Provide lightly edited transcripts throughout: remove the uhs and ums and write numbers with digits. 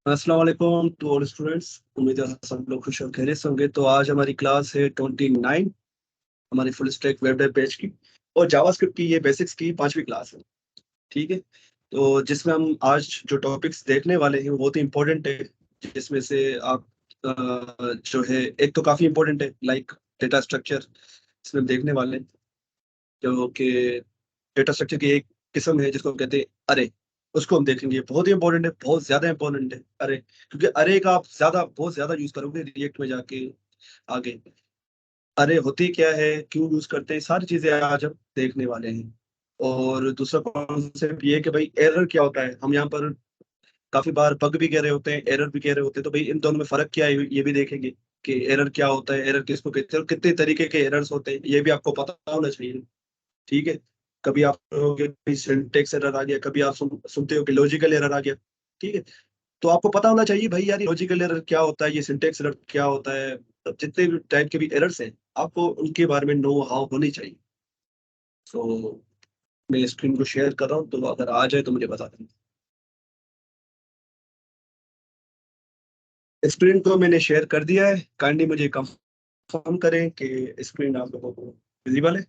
अस्सलाम वालेकुम to all students. उम्मीद है सब लोग खुश और खैरियत से होंगे। तो आज हमारी क्लास है 29 हमारी full stack web dev page की और जावास्क्रिप्ट की, ये बेसिक्स की 5वीं क्लास है। ठीक है, तो जिसमें हम आज जो टॉपिक्स देखने वाले हैं वो बहुत ही इंपॉर्टेंट है। जिसमें से आप जो है एक तो काफी इंपॉर्टेंट है, लाइक डेटा स्ट्रक्चर। इसमें हम देखने वाले हैं जो कि डेटा स्ट्रक्चर की एक किस्म है जिसको हम कहते हैं अरे। उसको हम देखेंगे, बहुत ही इंपॉर्टेंट है, बहुत ज्यादा इंपॉर्टेंट है अरे, क्योंकि अरे का आप बहुत ज्यादा यूज करोगे रिएक्ट में जाके आगे। अरे होती क्या है, क्यों यूज करते हैं, सारी चीजें आज हम देखने वाले हैं। और दूसरा कॉन्सेप्ट ये है कि भाई एरर क्या होता है। हम यहाँ पर काफी बार बग भी कह रहे होते हैं, एरर भी कह रहे होते हैं, तो भाई इन दोनों में फर्क क्या है ये भी देखेंगे कि एरर क्या होता है, एरर किसको कहते हैं और कितने तरीके के एरर्स होते हैं, ये भी आपको पता होना चाहिए। ठीक है, कभी आप कहोगे सिंटेक्स एरर आ गया, कभी आप सुनते हो कि लॉजिकल एरर आ गया। ठीक है, तो आपको पता होना चाहिए भाई यार लॉजिकल एरर क्या होता है, ये सिंटेक्स एरर क्या होता है। तो जितने भी टाइप के भी एरर्स हैं आपको उनके बारे में नो हाउ होनी चाहिए। सो मैं स्क्रीन को शेयर कर रहा हूँ, तो अगर आ जाए तो मुझे बता दें। स्क्रीन को मैंने शेयर कर दिया है, काइंडली मुझे कंफर्म करें कि स्क्रीन आप लोगों को विजिबल है।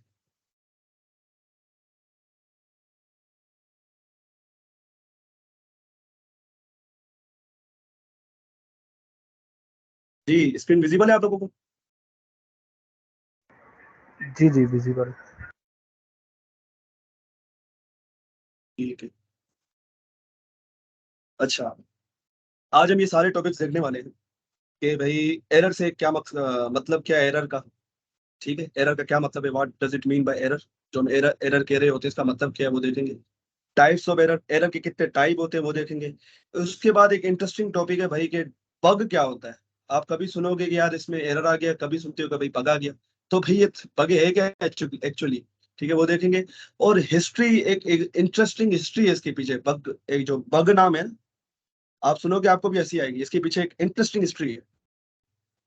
जी, स्क्रीन विजिबल है आप लोगों को? जी जी विजिबल। ठीक है। अच्छा, आज हम ये सारे टॉपिक्स देखने वाले हैं कि भाई एरर से क्या मतलब क्या है एरर का। ठीक है, एरर का क्या मतलब है, what does it mean by error. जो हम एरर एरर कह रहे होते हैं इसका मतलब क्या है वो देखेंगे। टाइप्स ऑफ एरर, एरर के कितने टाइप होते हैं वो देखेंगे। उसके बाद एक इंटरेस्टिंग टॉपिक है भाई कि बग क्या होता है। आप कभी सुनोगे कि यार इसमें एरर आ गया, कभी सुनते हो कि भाई बग आ गया। तो भाई ये बग है क्या एक्चुअली। ठीक है, वो देखेंगे। और हिस्ट्री, एक इंटरेस्टिंग हिस्ट्री है इसके पीछे। बग, एक जो बग नाम है, आप सुनोगे आपको भी हंसी आएगी, इसके पीछे एक इंटरेस्टिंग हिस्ट्री है।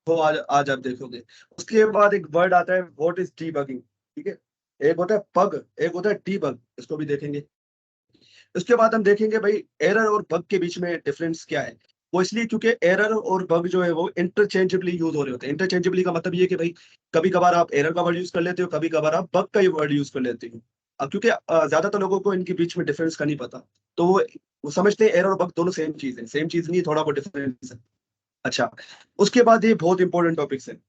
वो आज आज आप देखोगे। उसके बाद एक वर्ड आता है, व्हाट इज डीबगिंग। ठीक है, एक होता है पग, एक होता है डीबग, इसको भी देखेंगे। उसके बाद हम देखेंगे भाई एरर और बग के बीच में डिफरेंस क्या है। वो इसलिए क्योंकि एरर और बग जो है वो इंटरचेंजेबली यूज हो रहे होते हैं। इंटरचेंजेबली का मतलब ये है कि भाई कभी कभार आप एरर का वर्ड यूज कर लेते हो, कभी कभार आप बग का ही वर्ड यूज कर लेते हो। अब क्योंकि ज्यादातर लोगों को इनके बीच में डिफरेंस का नहीं पता, तो वो समझते हैं एरर और बग दोनों सेम चीज है। सेम चीज नहीं, थोड़ा बहुत डिफरेंस है। अच्छा, उसके बाद ये बहुत इंपॉर्टेंट टॉपिक्स है।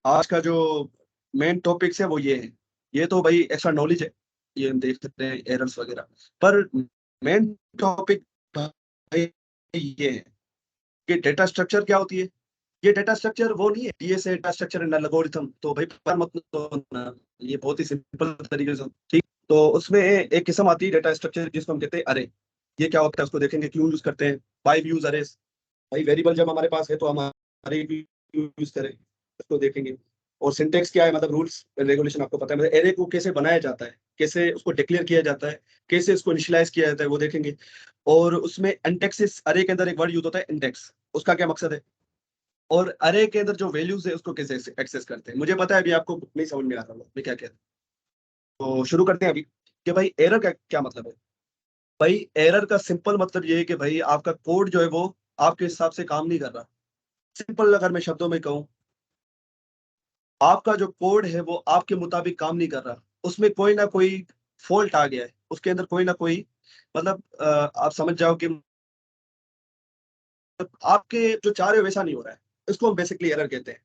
आज का जो मेन टॉपिक्स है वो ये है। ये तो भाई एक्स्ट्रा नॉलेज है, ये हम देख सकते हैं एरर्स वगैरह। पर मेन टॉपिक भाई ये है कि डेटा स्ट्रक्चर क्या होती है। ये डेटा स्ट्रक्चर वो नहीं है डीएस है, डेटा स्ट्रक्चर एंड एल्गोरिथम, तो भाई पर मत तो ना, ये बहुत ही सिंपल तरीके से। ठीक, तो उसमें एक किस्म आती है डेटा स्ट्रक्चर जिसको हम कहते हैं अरे। ये क्या होता है उसको देखेंगे, क्यों यूज करते हैं, वाई यूज अरेज। भाई वेरिएबल जब हमारे पास है तो हम अरे भी यूज करें, उसको देखेंगे। और सिंटेक्स क्या है, मतलब रूल्स रेगुलेशन आपको पता है, मतलब एरे को कैसे बनाया जाता है, कैसे उसको डिक्लेयर किया जाता है, कैसे उसको इनिशियलाइज किया जाता है वो देखेंगे। और उसमें इंडेक्सेस, अरे के अंदर एक वर्ड यूज होता है इंडेक्स, उसका क्या मकसद है। और अरे के अंदर जो वैल्यूज है उसको कैसे एक्सेस करते हैं। मुझे पता है अभी आपको नहीं समझ में आ रहा होगा मैं क्या कह रहा हूँ, तो शुरू करते हैं अभी कि भाई एरर का क्या मतलब है। भाई एरर का सिंपल मतलब ये है कि भाई आपका कोड जो है वो आपके हिसाब से काम नहीं कर रहा। सिंपल अगर मैं शब्दों में कहूँ, आपका जो कोड है वो आपके मुताबिक काम नहीं कर रहा, उसमें कोई ना कोई फॉल्ट आ गया है, उसके अंदर कोई ना कोई, मतलब आप समझ जाओ कि आपके जो चाह रहे हो वैसा नहीं हो रहा है। इसको हम बेसिकली एरर कहते हैं।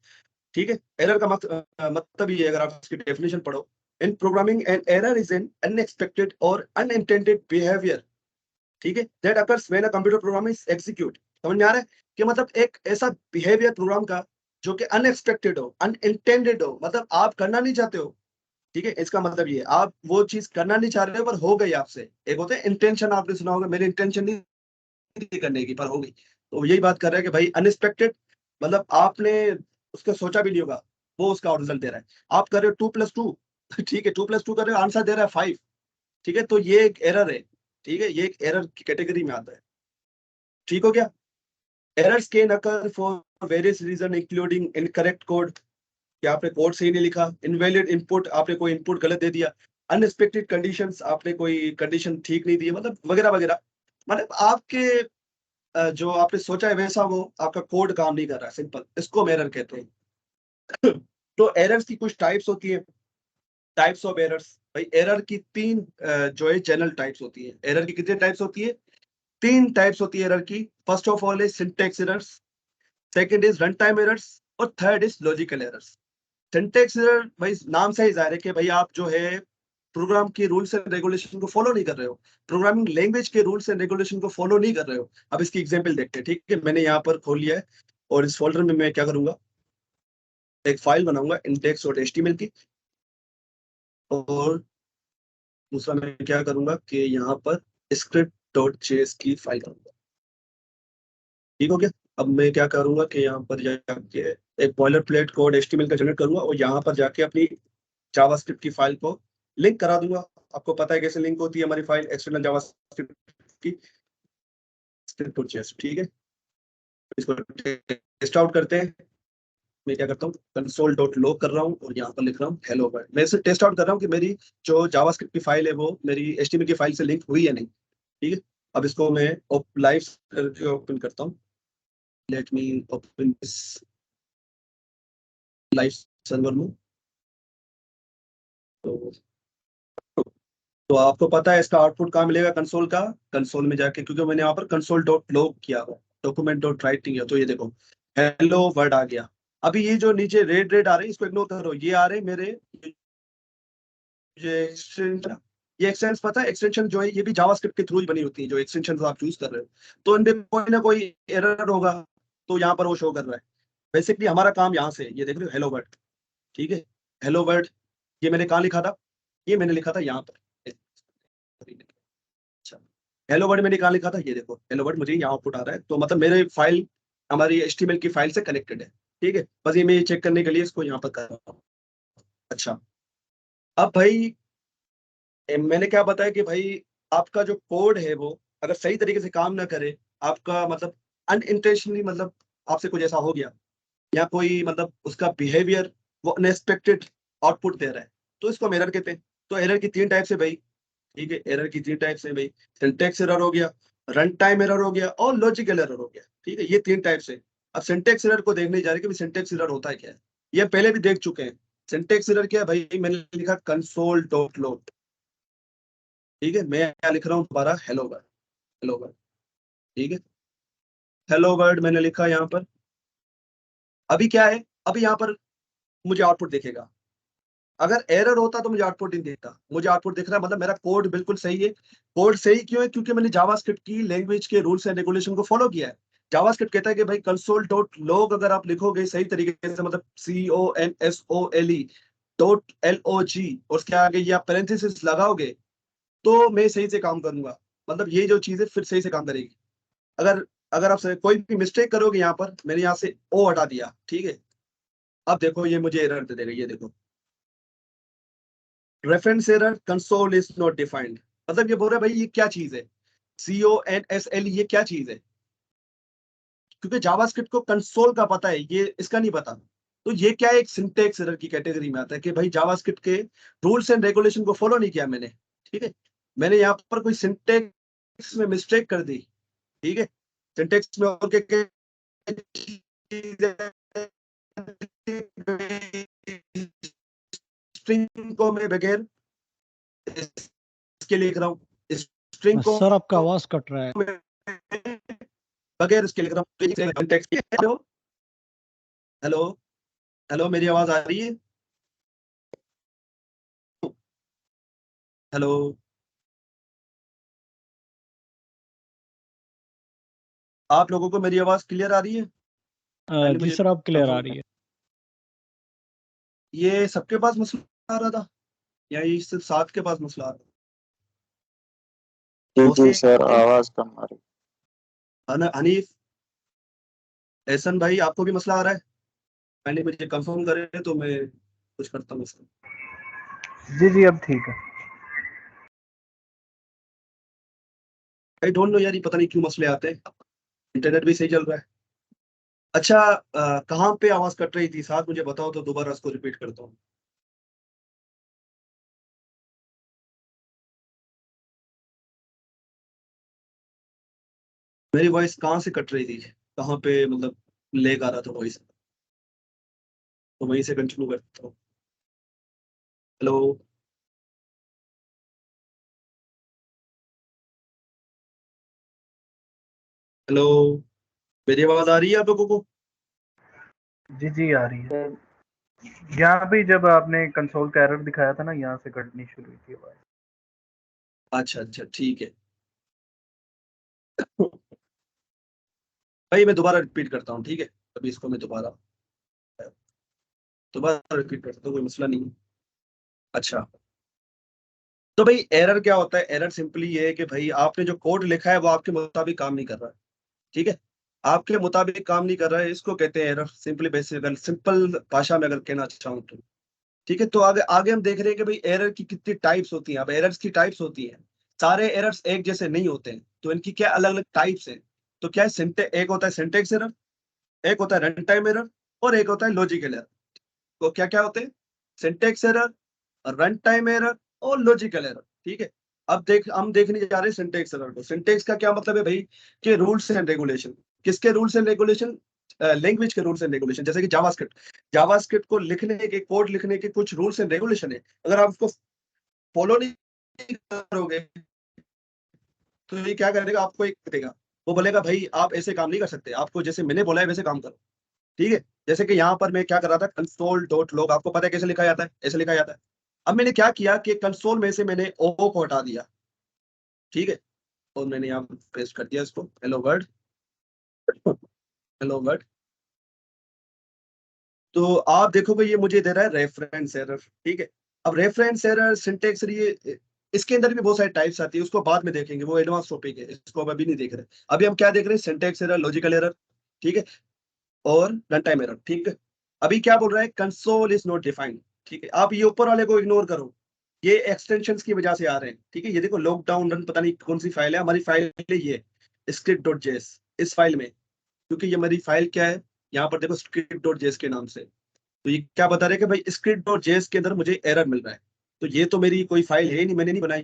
ठीक है, एरर का मतलब ये है, अगर आप इसकी डेफिनेशन पढ़ो, इन programming an error is an unexpected और अनइंटेंडेड बिहेवियर। ठीक है, that occurs when a computer program is execute. समझ में आ रहा है कि मतलब एक ऐसा बिहेवियर प्रोग्राम का जो कि अनएक्सपेक्टेड हो, अनइंटेंडेड हो, मतलब आप करना नहीं चाहते हो। ठीक है, इसका मतलब ये है, आप वो चीज करना नहीं चाह रहे हो पर हो गई आपसे। एक होता है इंटेंशन, आपने सुना होगा मेरी इंटेंशन नहीं थी करने की पर हो गई। तो यही बात कर रहे हैं कि भाई अनएक्सपेक्टेड, मतलब आपने उसका सोचा भी नहीं होगा, वो उसका रिजल्ट दे रहा है। आप कर रहे हो 2+2, ठीक है 2+2 कर रहे हो, आंसर दे रहा है 5। ठीक है, तो ये एक एरर है। ठीक है, ये एक एरर की कैटेगरी में आता है। ठीक हो गया। Errors can occur for various reason including incorrect code, कि आपने कोड सही नहीं लिखा, इनवैलिड इनपुट, आपने कोई इनपुट गलत दे दिया, अनएक्सपेक्टेड कंडीशंस, आपने कोई कंडीशन ठीक नहीं दी, मतलब वगैरह वगैरह। मतलब आपके जो आपने सोचा है वैसा वो आपका कोड काम नहीं कर रहा है, सिंपल, इसको हम एरर कहते हैं। तो एरर्स की कुछ टाइप्स होती है, टाइप्स ऑफ एरर्स। भाई एरर की तीन जो है जनरल टाइप्स होती है। एरर की कितने टाइप्स होती है? तीन टाइप्स होती है एरर की। First of all is syntax errors, second is run time errors, और third is logical errors. Syntax error भाई नाम से ही जाहिर है कि भाई आप जो है प्रोग्राम के रूल्स एंड रेगुलेशन को फॉलो नहीं कर रहे हो, प्रोग्रामिंग लैंग्वेज के रूल्स एंड रेगुलेशन को फॉलो नहीं कर रहे हो। अब इसकी एग्जांपल देखते हैं, ठीक है? मैंने यहाँ पर खोल लिया है और इस फोल्डर में मैं क्या करूंगा, एक फाइल बनाऊंगा index.html की, और दूसरा मैं क्या करूंगा कि यहाँ पर script.js की फाइल करूंगा। ठीक हो गया? अब मैं क्या करूंगा कि यहाँ पर जाके एक बॉयलर प्लेट कोड HTML का जनरेट करूंगा और यहाँ पर जाके अपनी जावास्क्रिप्ट की फाइल को लिंक करा दूंगा। आपको पता है कैसे लिंक होती है हमारी फाइल एक्सटर्नल जावास्क्रिप्ट की, script.js। ठीक है, इसको टेस्ट आउट करते हैं। मैं क्या करता हूँ, कंसोल डॉट लॉग कर रहा हूँ और यहाँ पर लिख रहा हूँ हेलो वर्ल्ड। मैं इसे टेस्ट आउट कर रहा हूँ कि मेरी जो जावास्क्रिप्ट की फाइल है वो मेरी HTML की फाइल से लिंक हुई है नहीं। ठीक है, अब इसको मैं लाइव करके ओपन करता हूँ। Let me open this live server में। तो, तो आपको पता है इसका आउटपुट कहाँ मिलेगा कंसोल का? कंसोल में जाके, क्योंकि मैंने यहाँ पर कंसोल डॉट लॉग किया हुआ, डॉक्यूमेंट डॉट राइटिंग है, तो ये देखो हेलो वर्ड आ गया। अभी ये जो नीचे रेड रेड आ रहे हैं इसको इग्नोर करो, ये आ रहे हैं मेरे ये एक्सटेंशन। ये एक्सटेंशन पता है, एक्सटेंशन जो है ये भी जावास्क्रिप्ट के थ्रू ही बनी होती है, जो एक्सटेंशन आप चूज कर रहे हो। तो इनमें कोई ना कोई एरर होगा, तो यहाँ पर वो शो कर रहा है। बेसिकली हमारा काम यहाँ से, ये देख रहे हो हेलो वर्ड। ठीक है, हेलो वर्ड ये मैंने कहाँ लिखा था? ये मैंने लिखा था यहाँ पर। अच्छा, हेलो वर्ड मैंने कहाँ लिखा था? ये देखो हेलो वर्ड मुझे यहाँ आउटपुट आ रहा है, तो मतलब मेरे फाइल हमारी HTML की फाइल से कनेक्टेड है। ठीक है, बस ये मैं चेक करने के लिए इसको यहाँ पर कर रहा हूँ। अच्छा, अब भाई मैंने क्या बताया कि भाई आपका जो कोड है वो अगर सही तरीके से काम ना करे, आपका मतलब अनइंटेंशनली, मतलब आपसे कुछ ऐसा हो गया, या कोई मतलब उसका बिहेवियर वो अनएक्सपेक्टेड आउटपुट दे रहा है, तो इसको हम एरर कहते हैं। तो एरर की तीन टाइप्स है भाई। ठीक है, एरर की तीन टाइप्स है भाई। सिंटैक्स एरर हो गया, रन टाइम एरर हो गया, और लॉजिकल एरर हो गया। ठीक है, ये तीन टाइप्स है। अब सिंटैक्स एरर को देखने जा रहे हैं कि सिंटैक्स एरर होता है क्या है। ये पहले भी देख चुके हैं। सिंटैक्स एरर क्या है भाई? मैंने लिखा कंसोल डॉट लॉग। ठीक है, मैं क्या लिख रहा हूँ दोबारा, हेलो वर्ल्ड, हेलो वर्ल्ड। ठीक है, हेलो वर्ल्ड मैंने लिखा यहाँ पर। अभी क्या है, अभी यहाँ पर मुझे आउटपुट दिखेगा। अगर एरर होता तो मुझे आउटपुट नहीं दिखता। मुझे आउटपुट दिख रहा है, मतलब मेरा कोड बिल्कुल सही है। कोड सही क्यों है? क्योंकि मैंने जावास्क्रिप्ट की लैंग्वेज के रूल्स एंड रेगुलेशन को फॉलो किया है। जावास्क्रिप्ट कहता है कि भाई कंसोल डॉट लॉग अगर आप लिखोगे सही तरीके से, मतलब CONSOLE डॉट LOG, और उसके आगे ये आप पैरेंथेसिस लगाओगे, तो मैं सही से काम करूंगा। मतलब ये जो चीज है फिर सही से काम करेगी। अगर अगर आप कोई भी मिस्टेक करोगे, यहाँ पर मैंने यहाँ से ओ हटा दिया, ठीक है, अब देखो ये मुझे एरर दे देगा। ये देखो reference error, console is not defined. मतलब ये बोल रहा है भाई ये क्या चीज है, CONSL, ये क्या चीज है? क्योंकि जावास्क्रिप्ट को कंसोल का पता है, ये इसका नहीं पता। तो ये क्या है, एक सिंटेक्स एरर की कैटेगरी में आता है कि भाई जावास्क्रिप्ट के रूल्स एंड रेगुलेशन को फॉलो नहीं किया मैंने। ठीक है, मैंने यहाँ पर कोई सिंटेक्स में मिस्टेक कर दी। ठीक है, सिंटेक्स में और क्या स्ट्रिंग को मैं बगैर इसके लिख रहा हूँ, स्ट्रिंग को सर आपका आवाज कट रहा है। मैं बगैर इसके लिख रहा हूँ। context हेलो, हेलो, हेलो मेरी आवाज आ रही है? हेलो, आप लोगों को मेरी आवाज क्लियर आ रही है? पहले जी मुझे सर, आप क्लियर आ कंफर्म रही कर। है। ये सबके पास मसला आ रहा था या ये सिर्फ साथ के पास मसला आ रहा जी था? जी सर, मोहसिन, आवाज कम आ रही। हनीफ, एहसन भाई, आपको भी मसला आ रहा है? पहले मुझे कंफर्म करे तो मैं कुछ करता हूँ इसका। जी जी, अब ठीक है। आई डोंट नो यार, ये पता नहीं क्यों मसले आते हैं। इंटरनेट भी सही चल रहा है। अच्छा, कहाँ पे आवाज कट रही थी साथ मुझे बताओ तो दोबारा इसको रिपीट करता हूँ। मेरी वॉइस कहाँ से कट रही थी, कहाँ पे मतलब लेग आ रहा था वॉइस, तो वहीं से कंटिन्यू करता हूँ। हेलो। हेलो, मेरी आवाज आ रही है आप लोगों को? जी जी आ रही है। यहाँ भी जब आपने कंसोल का एरर दिखाया था ना, यहाँ से कटनी शुरू हुई थी आवाज। अच्छा अच्छा, ठीक है। भाई मैं दोबारा रिपीट करता हूँ, ठीक है? अभी इसको मैं दोबारा दोबारा रिपीट करता हूँ, कोई मसला नहीं है। अच्छा, तो भाई एरर क्या होता है? एरर सिंपली ये है कि भाई आपने जो कोड लिखा है वो आपके मुताबिक काम नहीं कर रहा है, ठीक है? आपके मुताबिक काम नहीं कर रहा है, इसको कहते हैं एरर। सिंपली बेसिक, अगर सिंपल भाषा में अगर कहना चाहूँ तो, ठीक है? तो आगे आगे हम देख रहे हैं कि भाई एरर की कितनी टाइप्स होती हैं। अब एरर्स की टाइप्स होती हैं, सारे एरर्स एक जैसे नहीं होते हैं, तो इनकी क्या अलग अलग टाइप्स हैं। तो क्या है, एक होता है सिंटेक्स एरर, एक होता है रन टाइम एरर, और एक होता है लॉजिकल एरर। तो क्या क्या होते हैं? Syntax error, run time error, और लॉजिकल एरर, ठीक है? अब हम देखने जा रहे हैं सिंटेक्स एरर को। सिंटेक्स का क्या मतलब है भाई? कि रूल्स एंड रेगुलेशन। किसके रूल्स एंड रेगुलेशन? लैंग्वेज के रूल्स एंड रेगुलेशन। जैसे कि जावास्क्रिप्ट, जावास्क्रिप्ट को लिखने के, कोड लिखने के कुछ रूल्स एंड रेगुलेशन है। अगर आप उसको फॉलो नहीं करोगे तो ये क्या करेगा, आपको एक देगा, वो बोलेगा भाई आप ऐसे काम नहीं कर सकते, आपको जैसे मैंने बोला है वैसे काम करो, ठीक है? जैसे कि यहाँ पर मैं क्या कर रहा था, कंसोल डॉट लॉग, आपको पता है कैसे लिखा जाता है? ऐसे लिखा जाता है। अब मैंने क्या किया कि कंसोल में से मैंने ओ को हटा दिया, ठीक है? और मैंने यहाँ पेस्ट कर दिया इसको, हेलो वर्ड, हेलो वर्ड। तो आप देखोगे ये मुझे दे रहा है रेफरेंस एरर, ठीक है? अब रेफरेंस एरर, सिंटेक्स, ये इसके अंदर भी बहुत सारी टाइप्स आती है, उसको बाद में देखेंगे, वो एडवांस टॉपिक है, इसको अब अभी नहीं देख रहे। अभी हम क्या देख रहे हैं? सिंटेक्स एरर, लॉजिकल एरर, ठीक है? और रन टाइम एरर, ठीक है? अभी क्या बोल रहा है? कंसोल इज नॉट डिफाइंड, ठीक है? आप ये ऊपर वाले को इग्नोर करो, ये एक्सटेंशंस की वजह से आ रहे हैं, ठीक है? ये देखो लॉकडाउन रन, पता नहीं कौन सी फाइल है, हमारी फाइल है ये स्क्रिप्ट डॉट जेएस। इस फाइल में, क्योंकि ये हमारी फाइल क्या है, यहाँ पर देखो स्क्रिप्ट डॉट जेएस के नाम से, तो ये क्या बता रहे हैं कि भाई स्क्रिप्ट डॉट जेएस के अंदर मुझे एरर मिल रहा है। तो ये तो मेरी कोई फाइल है ही नहीं, मैंने नहीं बनाई,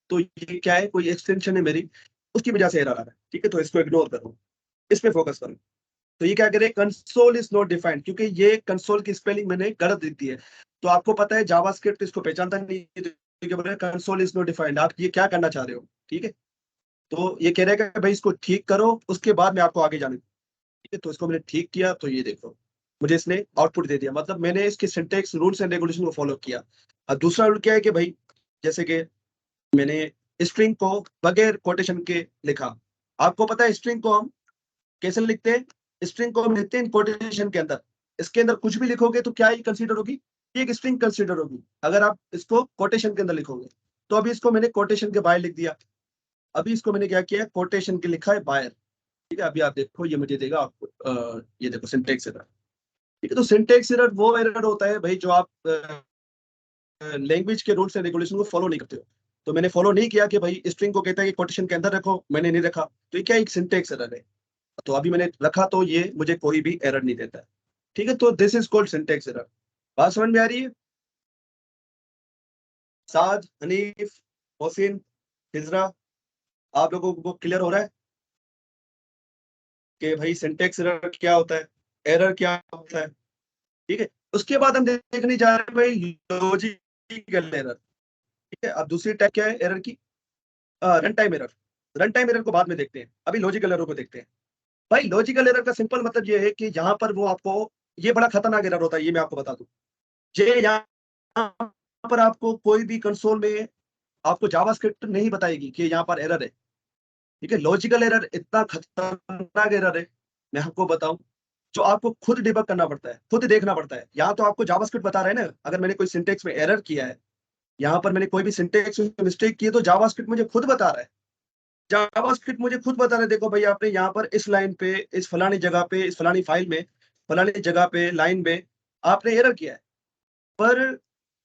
तो ये क्या है, कोई एक्सटेंशन है मेरी, उसकी वजह से एरर आ रहा है, ठीक है? तो इसको इग्नोर करो, इस पे फोकस करो। तो ये क्या करे, कंसोल इज नॉट डिफाइंड, क्योंकि ये कंसोल की स्पेलिंग मैंने गलत दी थी है। तो आपको पता है जावास्क्रिप्ट इसको पहचानता नहीं है, तो कंसोल इज नॉट डिफाइंड, आप ये क्या करना चाह रहे हो, ठीक है? तो ये कह रहे हैं कि भाई इसको ठीक करो, उसके बाद में आपको आगे जाने दो, ठीक है? तो इसको मैंने ठीक किया, तो ये देखो मुझे इसने आउटपुट दे दिया, मतलब मैंने इसके सिंटेक्स, रूल्स एंड रेगुलेशन को फॉलो किया। अब दूसरा रूल क्या है कि भाई, जैसे कि मैंने स्ट्रिंग को बगैर कोटेशन के लिखा। आपको पता है स्ट्रिंग को हम कैसे लिखते हैं? स्ट्रिंग को हम लिखते हैं कोटेशन के अंदर। इसके अंदर कुछ भी लिखोगे तो क्या ही कंसीडर होगी? ये एक स्ट्रिंग कंसीडर होगी, अगर आप इसको कोटेशन के अंदर लिखोगे। तो अभी इसको मैंने कोटेशन के बाहर लिख दिया। अभी इसको मैंने क्या किया, कोटेशन के लिखा है बाहर, ठीक है? अभी आप देखो ये मुझे देगा आपको, ये देखो सिंटेक्स एरर, ठीक है? तो सिंटेक्स एरर वो एरर होता है भाई जो आप लैंग्वेज के रूल्स एंड रेगुलेशन को फॉलो नहीं करते हो। तो मैंने फॉलो नहीं किया कि भाई स्ट्रिंग को कहता है कि कोटेशन के अंदर रखो, मैंने नहीं रखा, तो ये क्या एक सिंटेक्स एरर है। तो अभी मैंने रखा तो ये मुझे कोई भी एरर नहीं देता है, ठीक है? तो this is called syntax error. बात समझ में आ रही है? साद, हनीफ, मोहसिन, हिजरा, आप लोगों को क्लियर हो रहा है कि भाई सिंटेक्स एरर क्या होता है, एरर क्या होता है, ठीक है? उसके बाद हम देखने जा रहे हैं भाई लॉजिकल एरर, ठीक है? अब दूसरी टाइप क्या है एरर की? Run time error. Run time error को बाद में देखते हैं, अभी लॉजिकल एरर को देखते हैं। भाई लॉजिकल एरर का सिंपल मतलब ये है कि यहाँ पर वो आपको, ये बड़ा खतरनाक एरर होता है, ये मैं आपको बता दूं। ये यहाँ पर आपको कोई भी कंसोल में आपको जावास्क्रिप्ट नहीं बताएगी कि यहाँ पर एरर है, ठीक है? लॉजिकल एरर इतना खतरनाक एरर है, मैं आपको बताऊं, जो आपको खुद डिबग करना पड़ता है, खुद देखना पड़ता है। यहाँ तो आपको जावास्क्रिप्ट बता रहे हैं ना, अगर मैंने कोई सिंटेक्स में एरर किया है, यहाँ पर मैंने कोई भी सिंटेक्स में मिस्टेक की है, तो जावास्क्रिप्ट मुझे खुद बता रहा है। जावास्क्रिप्ट मुझे खुद बता रहा है, देखो भाई आपने यहाँ पर इस लाइन पे, इस फलानी जगह पे, इस फलानी फाइल में, फलानी जगह पे, लाइन में आपने एरर किया है। पर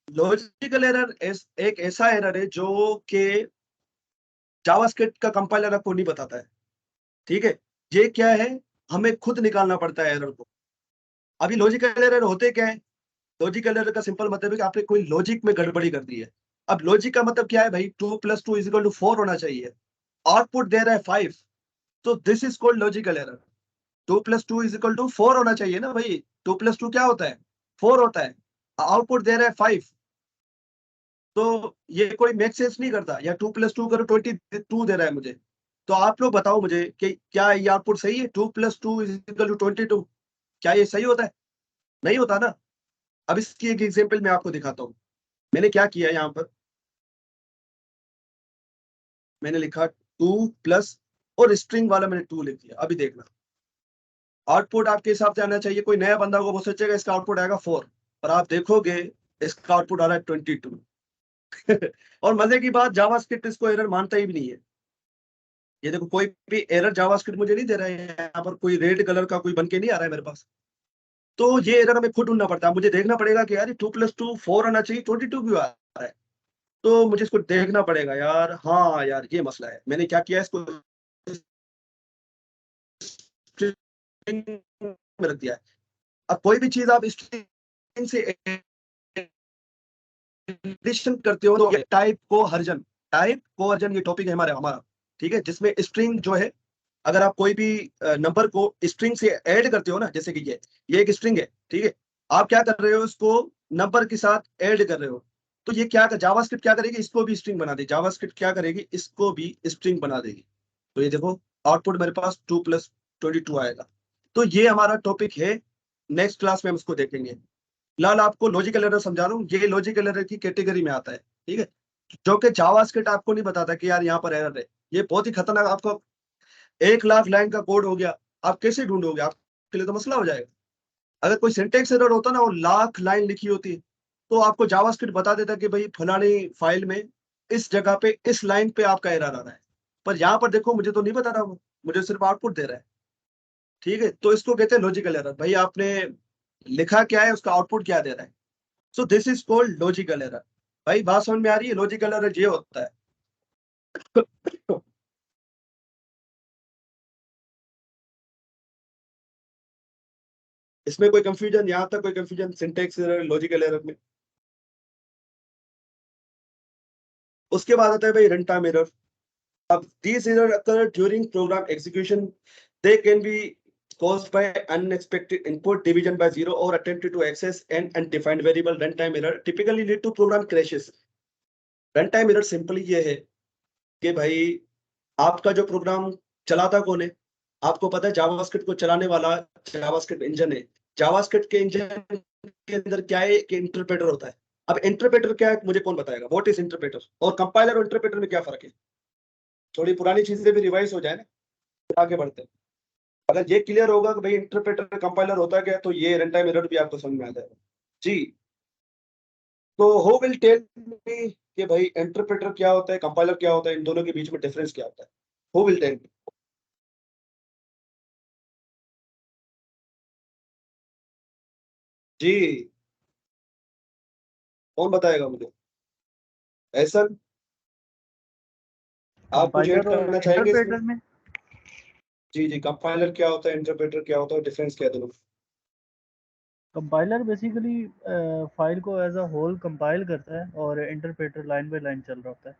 लॉजिकल एरर एक ऐसा एरर है जो कि जावास्क्रिप्ट का कंपाइलर आपको नहीं बताता है, ठीक है? ये क्या है, हमें खुद निकालना पड़ता है एरर को। अभी लॉजिकल एरर होते क्या है? लॉजिकल एरर का सिंपल मतलब है कि आपने कोई लॉजिक में गड़बड़ी कर दी है। अब लॉजिक का मतलब क्या है भाई, 2 + 2 = 4 होना चाहिए, आउटपुट दे रहा है 5, तो this is called logical error. 2 + 2 = 4 होना चाहिए ना भाई। 2 + 2 क्या होता है? 4 होता है। आउटपुट दे रहा है 5। तो ये कोई मेक सेंस नहीं करता। या 2 + 2 करो 22 दे रहा है मुझे। तो आप लोग बताओ मुझे कि क्या ये आउटपुट सही है? 2 + 2 = 22। क्या ये सही होता है? नहीं होता ना। अब इसकी एक एग्जाम्पल मैं आपको दिखाता हूँ। मैंने क्या किया यहाँ पर, मैंने लिखा 2+ और स्ट्रिंग वाला मैंने 2 लिख दिया। अभी देखना आउटपुट आपके हिसाब से आना चाहिए। कोई नया बंदा को वो सोचेगा इसका आउटपुट आएगा 4, और आप देखोगे इसका आउटपुट आ रहा है 22। और मजे की बात, जावास्क्रिप्ट इसको एरर मानता ही भी नहीं है। ये देखो कोई भी एरर जावास्क्रिप्ट मुझे नहीं दे रहा है। यहाँ पर कोई रेड कलर का कोई बन के नहीं आ रहा है मेरे पास। तो ये एरर हमें खुद ढूंढना पड़ता है। मुझे देखना पड़ेगा कि यार 2 + 2 4 आना चाहिए, 22 क्यों आ रहा है? तो मुझे इसको देखना पड़ेगा यार। हाँ यार ये मसला है। मैंने क्या किया, इसको स्ट्रिंग में रख दिया है। अब कोई भी चीज आप स्ट्रिंग से एडिशन करते हो तो टाइप कोहर्जन, टाइप कोहर्जन ये टॉपिक है हमारा हमारा ठीक है, जिसमें स्ट्रिंग जो है, अगर आप कोई भी नंबर को स्ट्रिंग से ऐड करते हो ना, जैसे कि ये एक स्ट्रिंग है, ठीक है, आप क्या कर रहे हो, इसको नंबर के साथ ऐड कर रहे हो, तो ये क्या कर, जावास्क्रिप्ट क्या करेगी, इसको भी स्ट्रिंग बना देगी। जावास्क्रिप्ट क्या करेगी, इसको भी स्ट्रिंग बना देगी। तो ये देखो आउटपुट मेरे पास 2 + 22 आएगा। तो ये हमारा टॉपिक है। नेक्स्ट क्लास में हम इसको देखेंगे। फिलहाल आपको लॉजिकल एरर समझा रहा हूँ। ये लॉजिकल एरर की कैटेगरी में आता है, ठीक है, जो कि जावास्क्रिप्ट आपको नहीं बताता कि यार यहाँ पर एरर है। ये बहुत ही खतरनाक। आपको 1 लाख लाइन का कोड हो गया, आप कैसे ढूंढोगे? आपके लिए तो मसला हो जाएगा। अगर कोई सिंटेक्स एरर होता ना, वो लाख लाइन लिखी होती, तो आपको जावास्क्रिप्ट बता देता कि भाई फलानी फाइल में इस जगह पे इस लाइन पे आपका एरर आ रहा है। पर यहाँ पर देखो मुझे तो नहीं बता रहा, वो मुझे सिर्फ आउटपुट दे रहा है। ठीक है, तो इसको कहते हैं लॉजिकल एरर। भाई आपने लिखा क्या है, उसका आउटपुट क्या दे रहा है। So this is called logical error. भाई बात समझ में आ रही है? लॉजिकल एरर ये होता है। इसमें कोई कंफ्यूजन, यहाँ तक कोई confusion syntax error logical error में? उसके बाद आता है भाई रन टाइम एरर। अब these errors occur during program execution. They can be caused by unexpected input, division by zero, or attempted to access an undefined variable. Runtime error typically lead to program crashes. Runtime error simply ये है कि भाई आपका जो programme चलाता कौन है? आपको पता है जावास्क्रिप्ट को चलाने वाला जावास्क्रिप्ट इंजन है। जावास्क्रिप्ट के इंजन के अंदर क्या है कि इंटरप्रेटर होता है। अब इंटरप्रेटर क्या है मुझे कौन बताएगा? What is interpreter? और कंपाइलर और इंटरप्रेटर में क्या फर्क है? थोड़ी पुरानी चीजें भी रिवाइज हो जाए ना, फिर आगे बढ़ते हैं। अगर ये क्लियर होगा कि भाई इंटरप्रेटर कंपाइलर होता क्या है, तो ये रन टाइम एरर भी आपको समझ में आ जाएगा। जी। तो हु विल टेल मी कि भाई इंटरप्रेटर क्या होता है, कंपाइलर क्या होता है, इन दोनों के बीच में डिफरेंस क्या होता है? Who will tell me? जी, कौन बताएगा मुझे? ऐसा, आप कुछ ऐड कंपाइलर और करना चाहेंगे इसमें? इंटरप्रेटर में। जी जी, कंपाइलर क्या होता है, इंटरप्रेटर क्या होता है, डिफरेंस क्या है दोनों? कंपाइलर बेसिकली फाइल को एज अ होल कंपाइल करता है और इंटरप्रेटर लाइन बाय लाइन चल रहा होता है।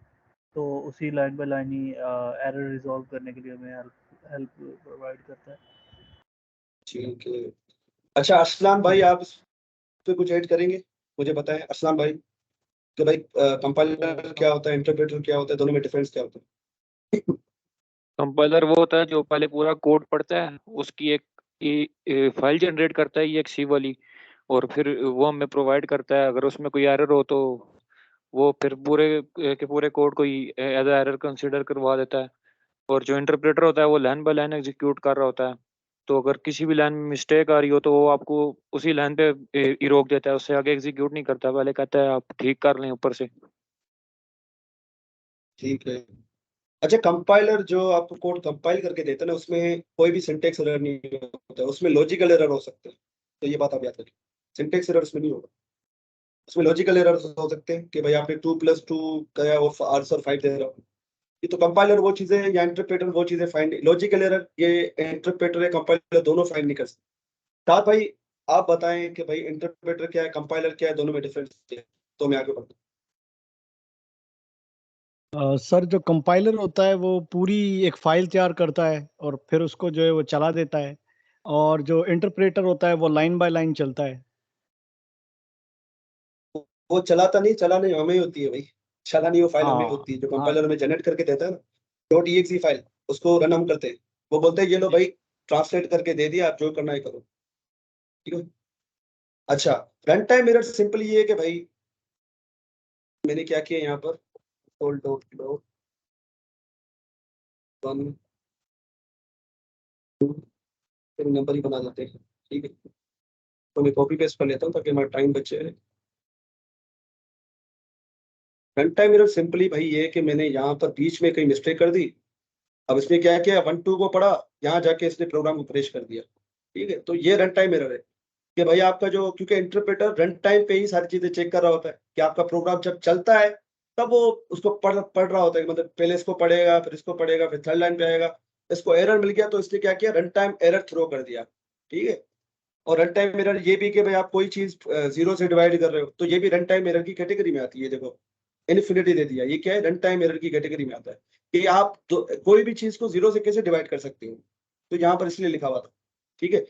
तो उसी line by line he error resolve करने के लिए हमें हेल्प प्रोवाइड करता है। ठीक है। अच्छा असलाम भाई, आप इस पे कुछ ऐड करेंगे? मुझे बताएं असलाम भाई कि भाई कंपाइलर क्या होता है, इंटरप्रेटर क्या होता है, दोनों में डिफरेंस क्या होता है? कंपाइलर वो होता है जो पहले पूरा कोड पढ़ता है, उसकी एक फाइल जनरेट करता है, ये एक सी वाली, और फिर वो हमें प्रोवाइड करता है। अगर उसमें कोई एरर हो तो वो फिर पूरे के पूरे कोड को ही एज एरर कंसिडर करवा देता है। और जो इंटरप्रेटर होता है वो लाइन बाय लाइन एग्जीक्यूट कर रहा होता है। तो अगर किसी भी लाइन में मिस्टेक आ रही हो तो वो आपको उसी लाइन पे ही रोक देता है, उससे आगे एग्जीक्यूट नहीं करता, पहले कहता है आप ठीक कर लें ऊपर से। ठीक है। अच्छा कंपाइलर जो आपको कोड कंपाइल करके देता है ना, उसमें कोई भी सिंटेक्स एरर नहीं होता है, उसमें लॉजिकल एरर हो सकते हैं। तो ये बात आप याद रखिए, सिंटेक्स एरर उसमें नहीं होगा। उसमें लॉजिकल एरर हो सकते हैं कि भाई आपने 2 + 2 का वो आंसर 5 दे रहा हो। ये तो कंपाइलर वो चीजें या इंटरप्रेटर वो चीजें फाइंड, लॉजिकल एरर ये इंटरप्रेटर या कंपाइलर दोनों फाइंड नहीं कर सकते। साथ भाई आप बताएं कि भाई इंटरप्रेटर क्या है, कंपाइलर क्या है, दोनों में डिफरेंस क्या है, तो मैं आगे बढ़ता हूं। सर जो कंपाइलर होता है वो पूरी एक फाइल तैयार करता है और फिर उसको जो है वो चला देता है, और जो इंटरप्रेटर होता है वो लाइन बाय लाइन चलता है। वो चलाता नहीं, चलाने हमें होती है भाई, चलानी वो फाइल हमें हाँ होती है, जो हाँ कंपाइलर हमें जनरेट करके देता है ना, .exe फाइल, उसको रन हम करते हैं। वो बोलते हैं ये लो भाई ट्रांसलेट करके दे दिया, आप जो करना है करो, ठीक है। अच्छा, रन टाइम एरर सिंपल ये है कि भाई मैंने क्या किया यहाँ पर, होल्ड वन फिर नंबर ही बना देते हैं, ठीक है। तो मैं कॉपी पेस्ट कर लेता हूँ ताकि हमारा टाइम बचे। रन टाइम एरर सिंपली भाई ये है कि मैंने यहाँ पर बीच में कहीं मिस्टेक कर दी, अब इसने क्या किया, 1 2 को पढ़ा, यहाँ जाके इसने प्रोग्राम को क्रैश कर दिया, ठीक है। तो ये रन टाइम एरर है कि भाई आपका जो, क्योंकि इंटरप्रेटर रन टाइम पे ही सारी चीजें चेक कर रहा होता है कि आपका प्रोग्राम जब चलता है तब वो उसको पढ़ रहा होता है, मतलब पहले इसको पढ़ेगा, फिर इसको पढ़ेगा, फिर थर्ड लाइन पे आएगा। इसको एरर मिल गया तो इसने क्या किया, रन टाइम एरर थ्रो कर दिया, ठीक है। और रन टाइम एरर ये भी कि भाई आप कोई चीज 0 से डिवाइड कर रहे हो तो ये भी रन टाइम एरर की कैटेगरी में आती है। देखो इन्फिनिटी दे दिया, ये क्या है, रन टाइम एरर की कैटेगरी में आता है कि आप कोई भी चीज को 0 से कैसे डिवाइड कर सकते हो, तो यहाँ पर इसलिए लिखा हुआ था, ठीक है।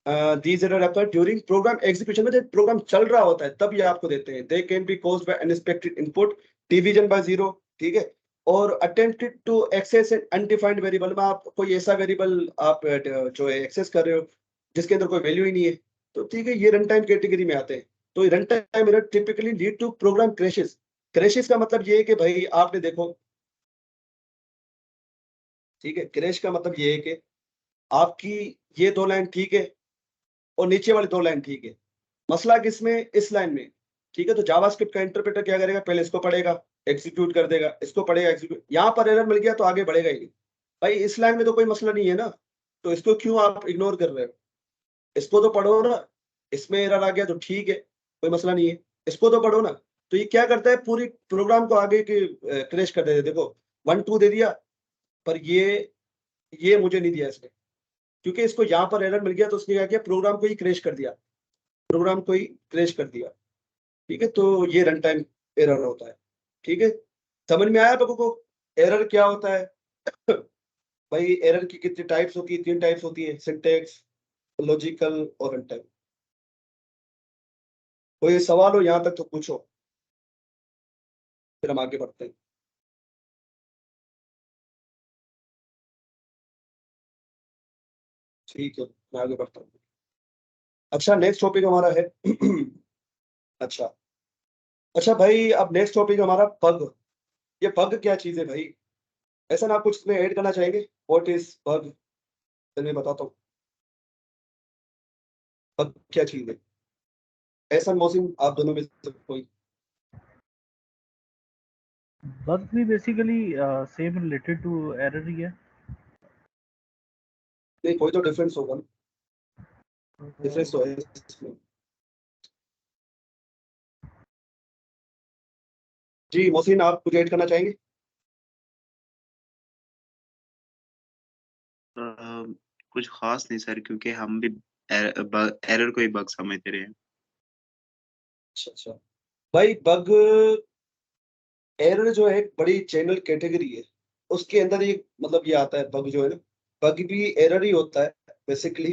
these error occur during program execution, में जब प्रोग्राम चल रहा होता है तब ये आपको देते हैं। they can be caused by unexpected input, division by 0, ठीक है। और attempted to access an undefined variable, में आप कोई ऐसा वेरिएबल आप जो है एक्सेस कर रहे हो जिसके अंदर कोई वैल्यू ही नहीं है, तो ठीक है, ये रन टाइम कैटेगरी में आते हैं। तो run time error typically lead to program crashes. Crashes का मतलब ये है कि भाई आपने देखो, ठीक है, क्रैश का मतलब ये है कि आपकी ये 2 लाइन ठीक है और नीचे वाली 2 लाइन ठीक है, मसला किसमें, इस लाइन में, ठीक है। तो जावास्क्रिप्ट का इंटरप्रेटर क्या करेगा, पहले इसको पढ़ेगा, एग्जीक्यूट कर देगा, इसको पढ़ेगा, एग्जीक्यूट, यहाँ पर एरर मिल गया तो आगे बढ़ेगा ही नहीं। भाई इस लाइन में तो कोई मसला नहीं है ना, तो इसको क्यों आप इग्नोर कर रहे हो, इसको तो पढ़ो ना। इसमें एरर आ गया तो ठीक है, कोई मसला नहीं है, इसको तो पढ़ो ना। तो ये क्या करता है, पूरी प्रोग्राम को आगे के क्रैश कर देते। देखो 1 2 दे दिया, पर ये मुझे नहीं दिया इसने, क्योंकि इसको यहाँ पर एरर मिल गया तो उसने क्या किया, प्रोग्राम को ही क्रैश कर दिया, प्रोग्राम को ही क्रैश कर दिया, ठीक है। तो ये रन टाइम एरर होता है, ठीक है। समझ में आया लोगों को एरर क्या होता है? भाई एरर की कितनी टाइप्स होती है, 3 टाइप्स होती है, सिंटैक्स, लॉजिकल और रन टाइम। कोई सवाल हो यहाँ तक तो पूछो, फिर हम आगे बढ़ते हैं। ठीक है, मैं आगे बढ़ता हूँ। अच्छा, नेक्स्ट टॉपिक हमारा है अच्छा अच्छा भाई, अब नेक्स्ट टॉपिक हमारा बग। ये बग क्या चीज है भाई, ऐसा ना आप कुछ इसमें ऐड करना चाहेंगे? व्हाट इज बग, मैं बताता हूँ बग क्या चीज है। ऐसा मौसम आप दोनों में से कोई? बग भी basically same related to error ही है। नहीं, कोई तो डिफरेंस होगा ना, डिफरेंस तो है इसमें। जी मोहसिन, आप कुछ ऐड करना चाहेंगे? कुछ खास नहीं सर, क्योंकि हम भी एरर को ही बग समझते रहे हैं। अच्छा भाई, बग एरर जो है एक बड़ी जनरल कैटेगरी है, उसके अंदर ये मतलब ये आता है बग जो है ना, बग भी एरर ही होता है बेसिकली।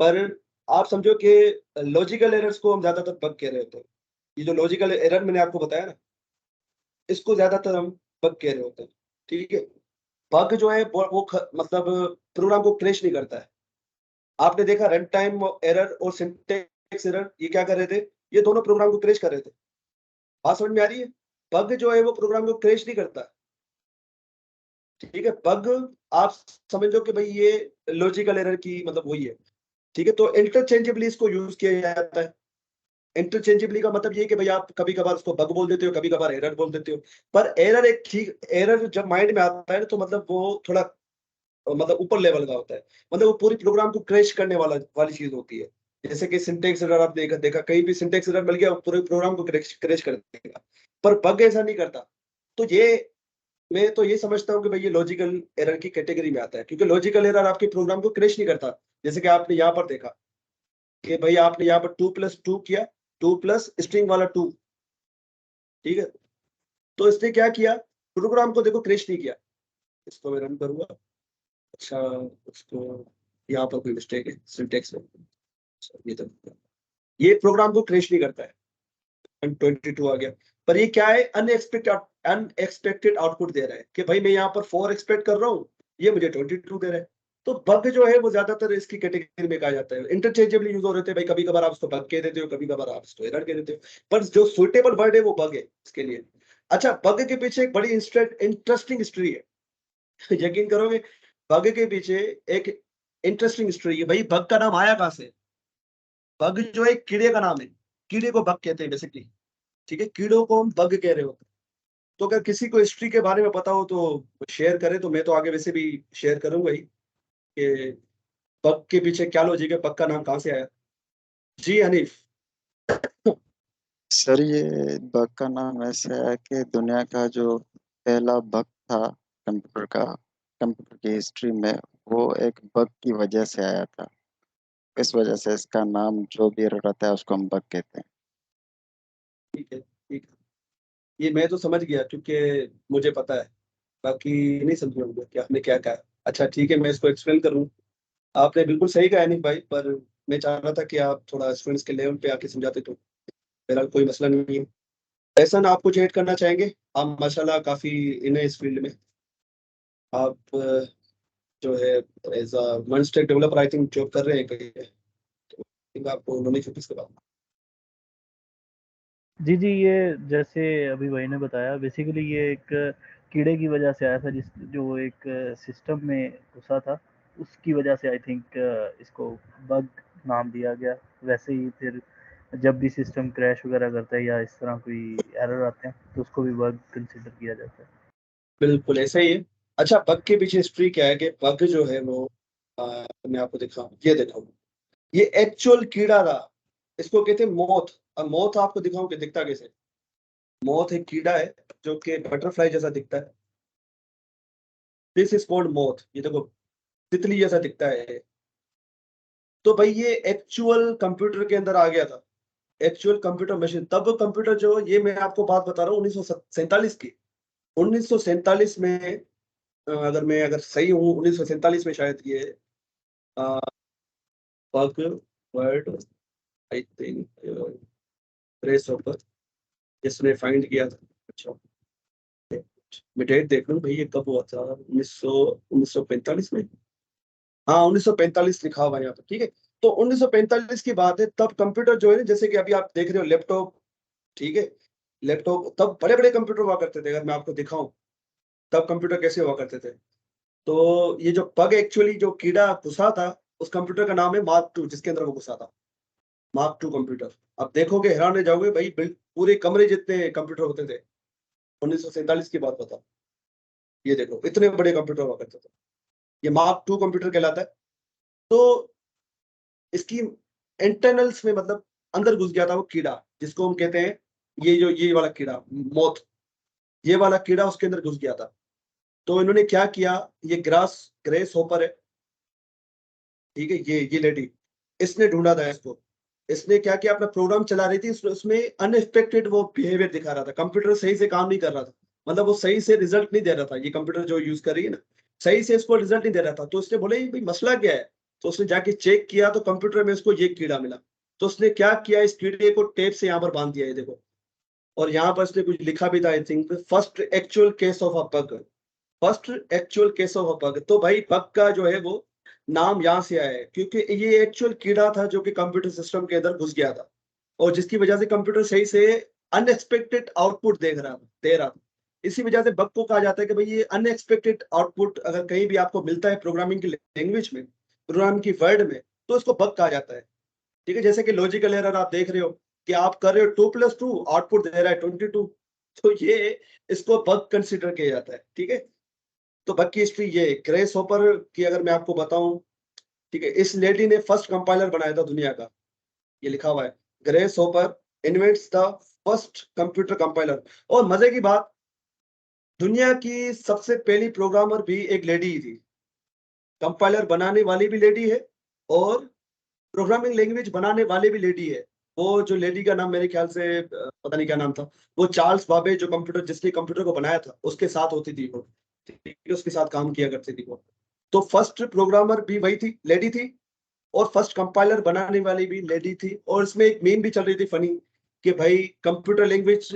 पर आप समझो कि लॉजिकल एरर्स को हम ज्यादातर बग कह रहे होते हैं। ये जो लॉजिकल एरर मैंने आपको बताया ना, इसको ज्यादातर हम बग कह रहे होते हैं, ठीक है। बग जो है मतलब प्रोग्राम को क्रैश नहीं करता है। आपने देखा रन टाइम एरर और सिंटैक्स एरर ये क्या कर रहे थे, ये दोनों प्रोग्राम को क्रैश कर रहे थे। बात समझ में आ रही है? बग जो है वो प्रोग्राम को क्रैश नहीं करता, ठीक है। बग आप समझो कि भाई ये लॉजिकल एरर की मतलब वही है, ठीक है। तो इंटरचेंजेबली इसको यूज किया जाता है। इंटरचेंजेबली का मतलब ये है कि भाई आप कभी कभार उसको बग बोल देते हो, कभी कभार एरर बोल देते हो। पर एरर एक ठीक, एरर जब माइंड में आता है तो मतलब वो थोड़ा मतलब ऊपर लेवल का होता है, मतलब वो पूरी प्रोग्राम को क्रैश करने वाली चीज होती है। जैसे कि सिंटेक्स एरर आप देखा कहीं भी सिंटेक्स एरर मिल गया, वो पूरे प्रोग्राम को क्रैश कर देगा। पर बग ऐसा नहीं करता। तो ये मैं तो ये समझता हूँ कि भाई ये लॉजिकल एरर की कैटेगरी में आता है, क्योंकि लॉजिकल एरर आपके प्रोग्राम को क्रैश नहीं करता। जैसे कि आपने यहाँ पर देखा कि भाई आपने यहाँ पर 2+2 किया, 2 प्लस स्ट्रिंग वाला 2, ठीक है। तो इसने क्या किया, प्रोग्राम को देखो क्रैश नहीं किया। इसको मैं रन करूंगा। अच्छा, उसको यहाँ पर कोई मिस्टेक है सिंटेक्स में। ये तो ये प्रोग्राम को क्रैश नहीं करता है। 122 आ गया, पर ये क्या है, अनएक्सपेक्टेड आउटपुट दे रहा है कि भाई मैं यहाँ पर 4 एक्सपेक्ट कर रहा हूँ, ये मुझे 22 दे रहा है। तो बग जो है वो ज्यादातर इसकी कैटेगरी में कहा जाता है, इंटरचेंजेबली यूज हो रहे थे भाई, कभी कभार आप उसको बग कह देते हो, कभी कभार आप उसको एरर कह देते हो, पर जो सुइटेबल वर्ड है वो बग है इसके लिए। अच्छा, बग के पीछे एक बड़ी इंटरेस्टिंग हिस्ट्री है। यकीन करोगे, बग के पीछे एक इंटरेस्टिंग हिस्ट्री है। भाई बग का नाम आया कहां से? बग जो है कीड़े का नाम है, कीड़े को बग कहते हैं बेसिकली। ठीक है, कीड़ों को हम बग कह रहे होते हैं। तो अगर किसी को हिस्ट्री के बारे में पता हो तो शेयर करे, तो मैं तो आगे वैसे भी शेयर करूंगा ही कि बग के पीछे क्या लॉजिक है, बग का नाम कहां से आया। जी हनीफ। सर ये बग का नाम ऐसे है कि दुनिया का जो पहला बग था कंप्यूटर की हिस्ट्री में, वो एक बग की वजह से आया था। इस वजह से इसका नाम जो भी एरर आता है उसको हम बग कहते हैं। ठीक है, ठीक है, ये मैं तो समझ गया क्योंकि मुझे पता है, बाकी नहीं समझ होंगे कि आपने क्या कहा। अच्छा ठीक है, मैं इसको एक्सप्लेन करूँ। आपने बिल्कुल सही कहा नहीं भाई, पर मैं चाह रहा था कि आप थोड़ा स्टूडेंट्स के लेवल पे आके समझाते, तो मेरा कोई मसला नहीं है। ऐसा ना आप कुछ ऐड करना चाहेंगे? आप माशाल्लाह काफी इन है इस फील्ड में। आप जो है as a one stack developer I think job कर रहे हैं कहीं पे, तो I think आपको नॉलेज होगी इसके बाद। जी जी, ये जैसे अभी भाई ने बताया, बेसिकली ये एक कीड़े की वजह से आया था, जिस जो एक सिस्टम में घुसा था, उसकी वजह से आई थिंक इसको बग नाम दिया गया। वैसे ही फिर जब भी सिस्टम क्रैश वगैरह करता है या इस तरह कोई एरर आते हैं तो उसको भी बग कंसिडर किया जाता है। बिल्कुल ऐसा ही है। अच्छा, बग के पीछे हिस्ट्री क्या है कि बग जो है वो मैं आपको दिखाऊं, ये देखो, ये एक्चुअल कीड़ा था, इसको कहते हैं मोथ। अब मोथ आपको दिखाऊं कि दिखता कैसे। मोथ एक कीड़ा है जो कि बटरफ्लाई जैसा दिखता है। This is called moth. ये देखो तितली जैसा दिखता है। तो भाई ये एक्चुअल कंप्यूटर के अंदर आ गया था, एक्चुअल कंप्यूटर मशीन। तब कंप्यूटर जो, ये मैं आपको बात बता रहा हूँ 1947 की। 1947 में अगर सही हूँ, 1947 में शायद ये बग वर्ड आई थिंक रेस ऑफर जिसने फाइंड किया था। अच्छा, मैं डेट देख लूँ भाई, ये कब हुआ था? 1945 में। हाँ 1945 लिखा हुआ है यहाँ पर, ठीक है। तो 1945 की बात है, तब कंप्यूटर जो है ना, जैसे कि अभी आप देख रहे हो लैपटॉप, ठीक है, लैपटॉप, तब बड़े बड़े कंप्यूटर हुआ करते थे। अगर मैं आपको दिखाऊं तब कंप्यूटर कैसे हुआ करते थे, तो ये जो बग एक्चुअली जो कीड़ा घुसा था, उस कंप्यूटर का नाम है मार्क 2, जिसके अंदर वो घुसा था, मार्क 2 कंप्यूटर। अब देखोगे हैरान रह जाओगे भाई, पूरे कमरे जितने कंप्यूटर होते थे। 1947 की बात बता, ये देखो इतने बड़े कंप्यूटर हुआ करते थे। ये मार्क 2 कंप्यूटर कहलाता है। तो इसकी इंटरनल्स में, मतलब अंदर घुस गया था वो कीड़ा, जिसको हम कहते हैं, ये वाला कीड़ा मोथ, ये वाला कीड़ा उसके अंदर घुस गया था। तो इन्होंने क्या किया, ये ग्रेस होपर है, ठीक है, ये लेडी, इसने ढूंढा था इसको। इसने क्या किया, अपना प्रोग्राम चला रही थी, उसमें अनएक्सपेक्टेड वो बिहेवियर दिखा रहा था। कंप्यूटर सही से काम नहीं कर रहा था, मतलब वो सही से रिजल्ट नहीं दे रहा था। ये कंप्यूटर जो यूज कर रही है ना, सही से इसको रिजल्ट नहीं दे रहा था। तो उसने बोले भाई मसला क्या है, तो उसने जाके चेक किया, तो कंप्यूटर में उसको ये कीड़ा मिला। तो उसने क्या किया, इस कीड़े को टेप से यहाँ पर बांध दिया, ये देखो। और यहाँ पर उसने कुछ लिखा भी था, I think first actual case of a bug, first actual case of a bug. तो भाई बग का जो है वो नाम यहाँ से आया है, क्योंकि ये एक्चुअल कीड़ा था जो कि कंप्यूटर सिस्टम के अंदर घुस गया था, और जिसकी वजह से कंप्यूटर सही से अनएक्सपेक्टेड आउटपुट दे रहा था। इसी वजह से बग को कहा जाता है कि भाई ये अनएक्सपेक्टेड आउटपुट अगर कहीं भी आपको मिलता है प्रोग्रामिंग की लैंग्वेज में, प्रोग्राम की वर्ड में, तो इसको बग कहा जाता है। ठीक है, जैसे कि लॉजिकल एरर आप देख रहे हो कि आप कर रहे हो 2+2, आउटपुट दे रहा है 22, तो ये इसको बग कंसिडर किया जाता है। ठीक है, तो बग की हिस्ट्री ये ग्रेस होपर की अगर मैं आपको बताऊं, ठीक है, इस लेडी ने फर्स्ट कंपाइलर बनाया था दुनिया का, ये लिखा हुआ है, grace hopper invents the first computer compiler. और मजे की बात, दुनिया की सबसे पहली प्रोग्रामर भी एक लेडी ही थी, कंपाइलर बनाने वाली भी लेडी है और प्रोग्रामिंग लैंग्वेज बनाने वाले भी लेडी है, वो जो लेडी का नाम मेरे ख्याल से पता नहीं क्या नाम था, वो चार्ल्स बाबे, जो कंप्यूटर जिसने कंप्यूटर को बनाया था उसके साथ होती थी वो, ठीक है, उसके साथ काम किया करती थी वो। तो फर्स्ट प्रोग्रामर भी वही थी, लेडी थी, और फर्स्ट कंपाइलर बनाने वाली भी लेडी थी। और इसमें एक मीम भी चल रही थी फनी कि भाई कंप्यूटर लैंग्वेज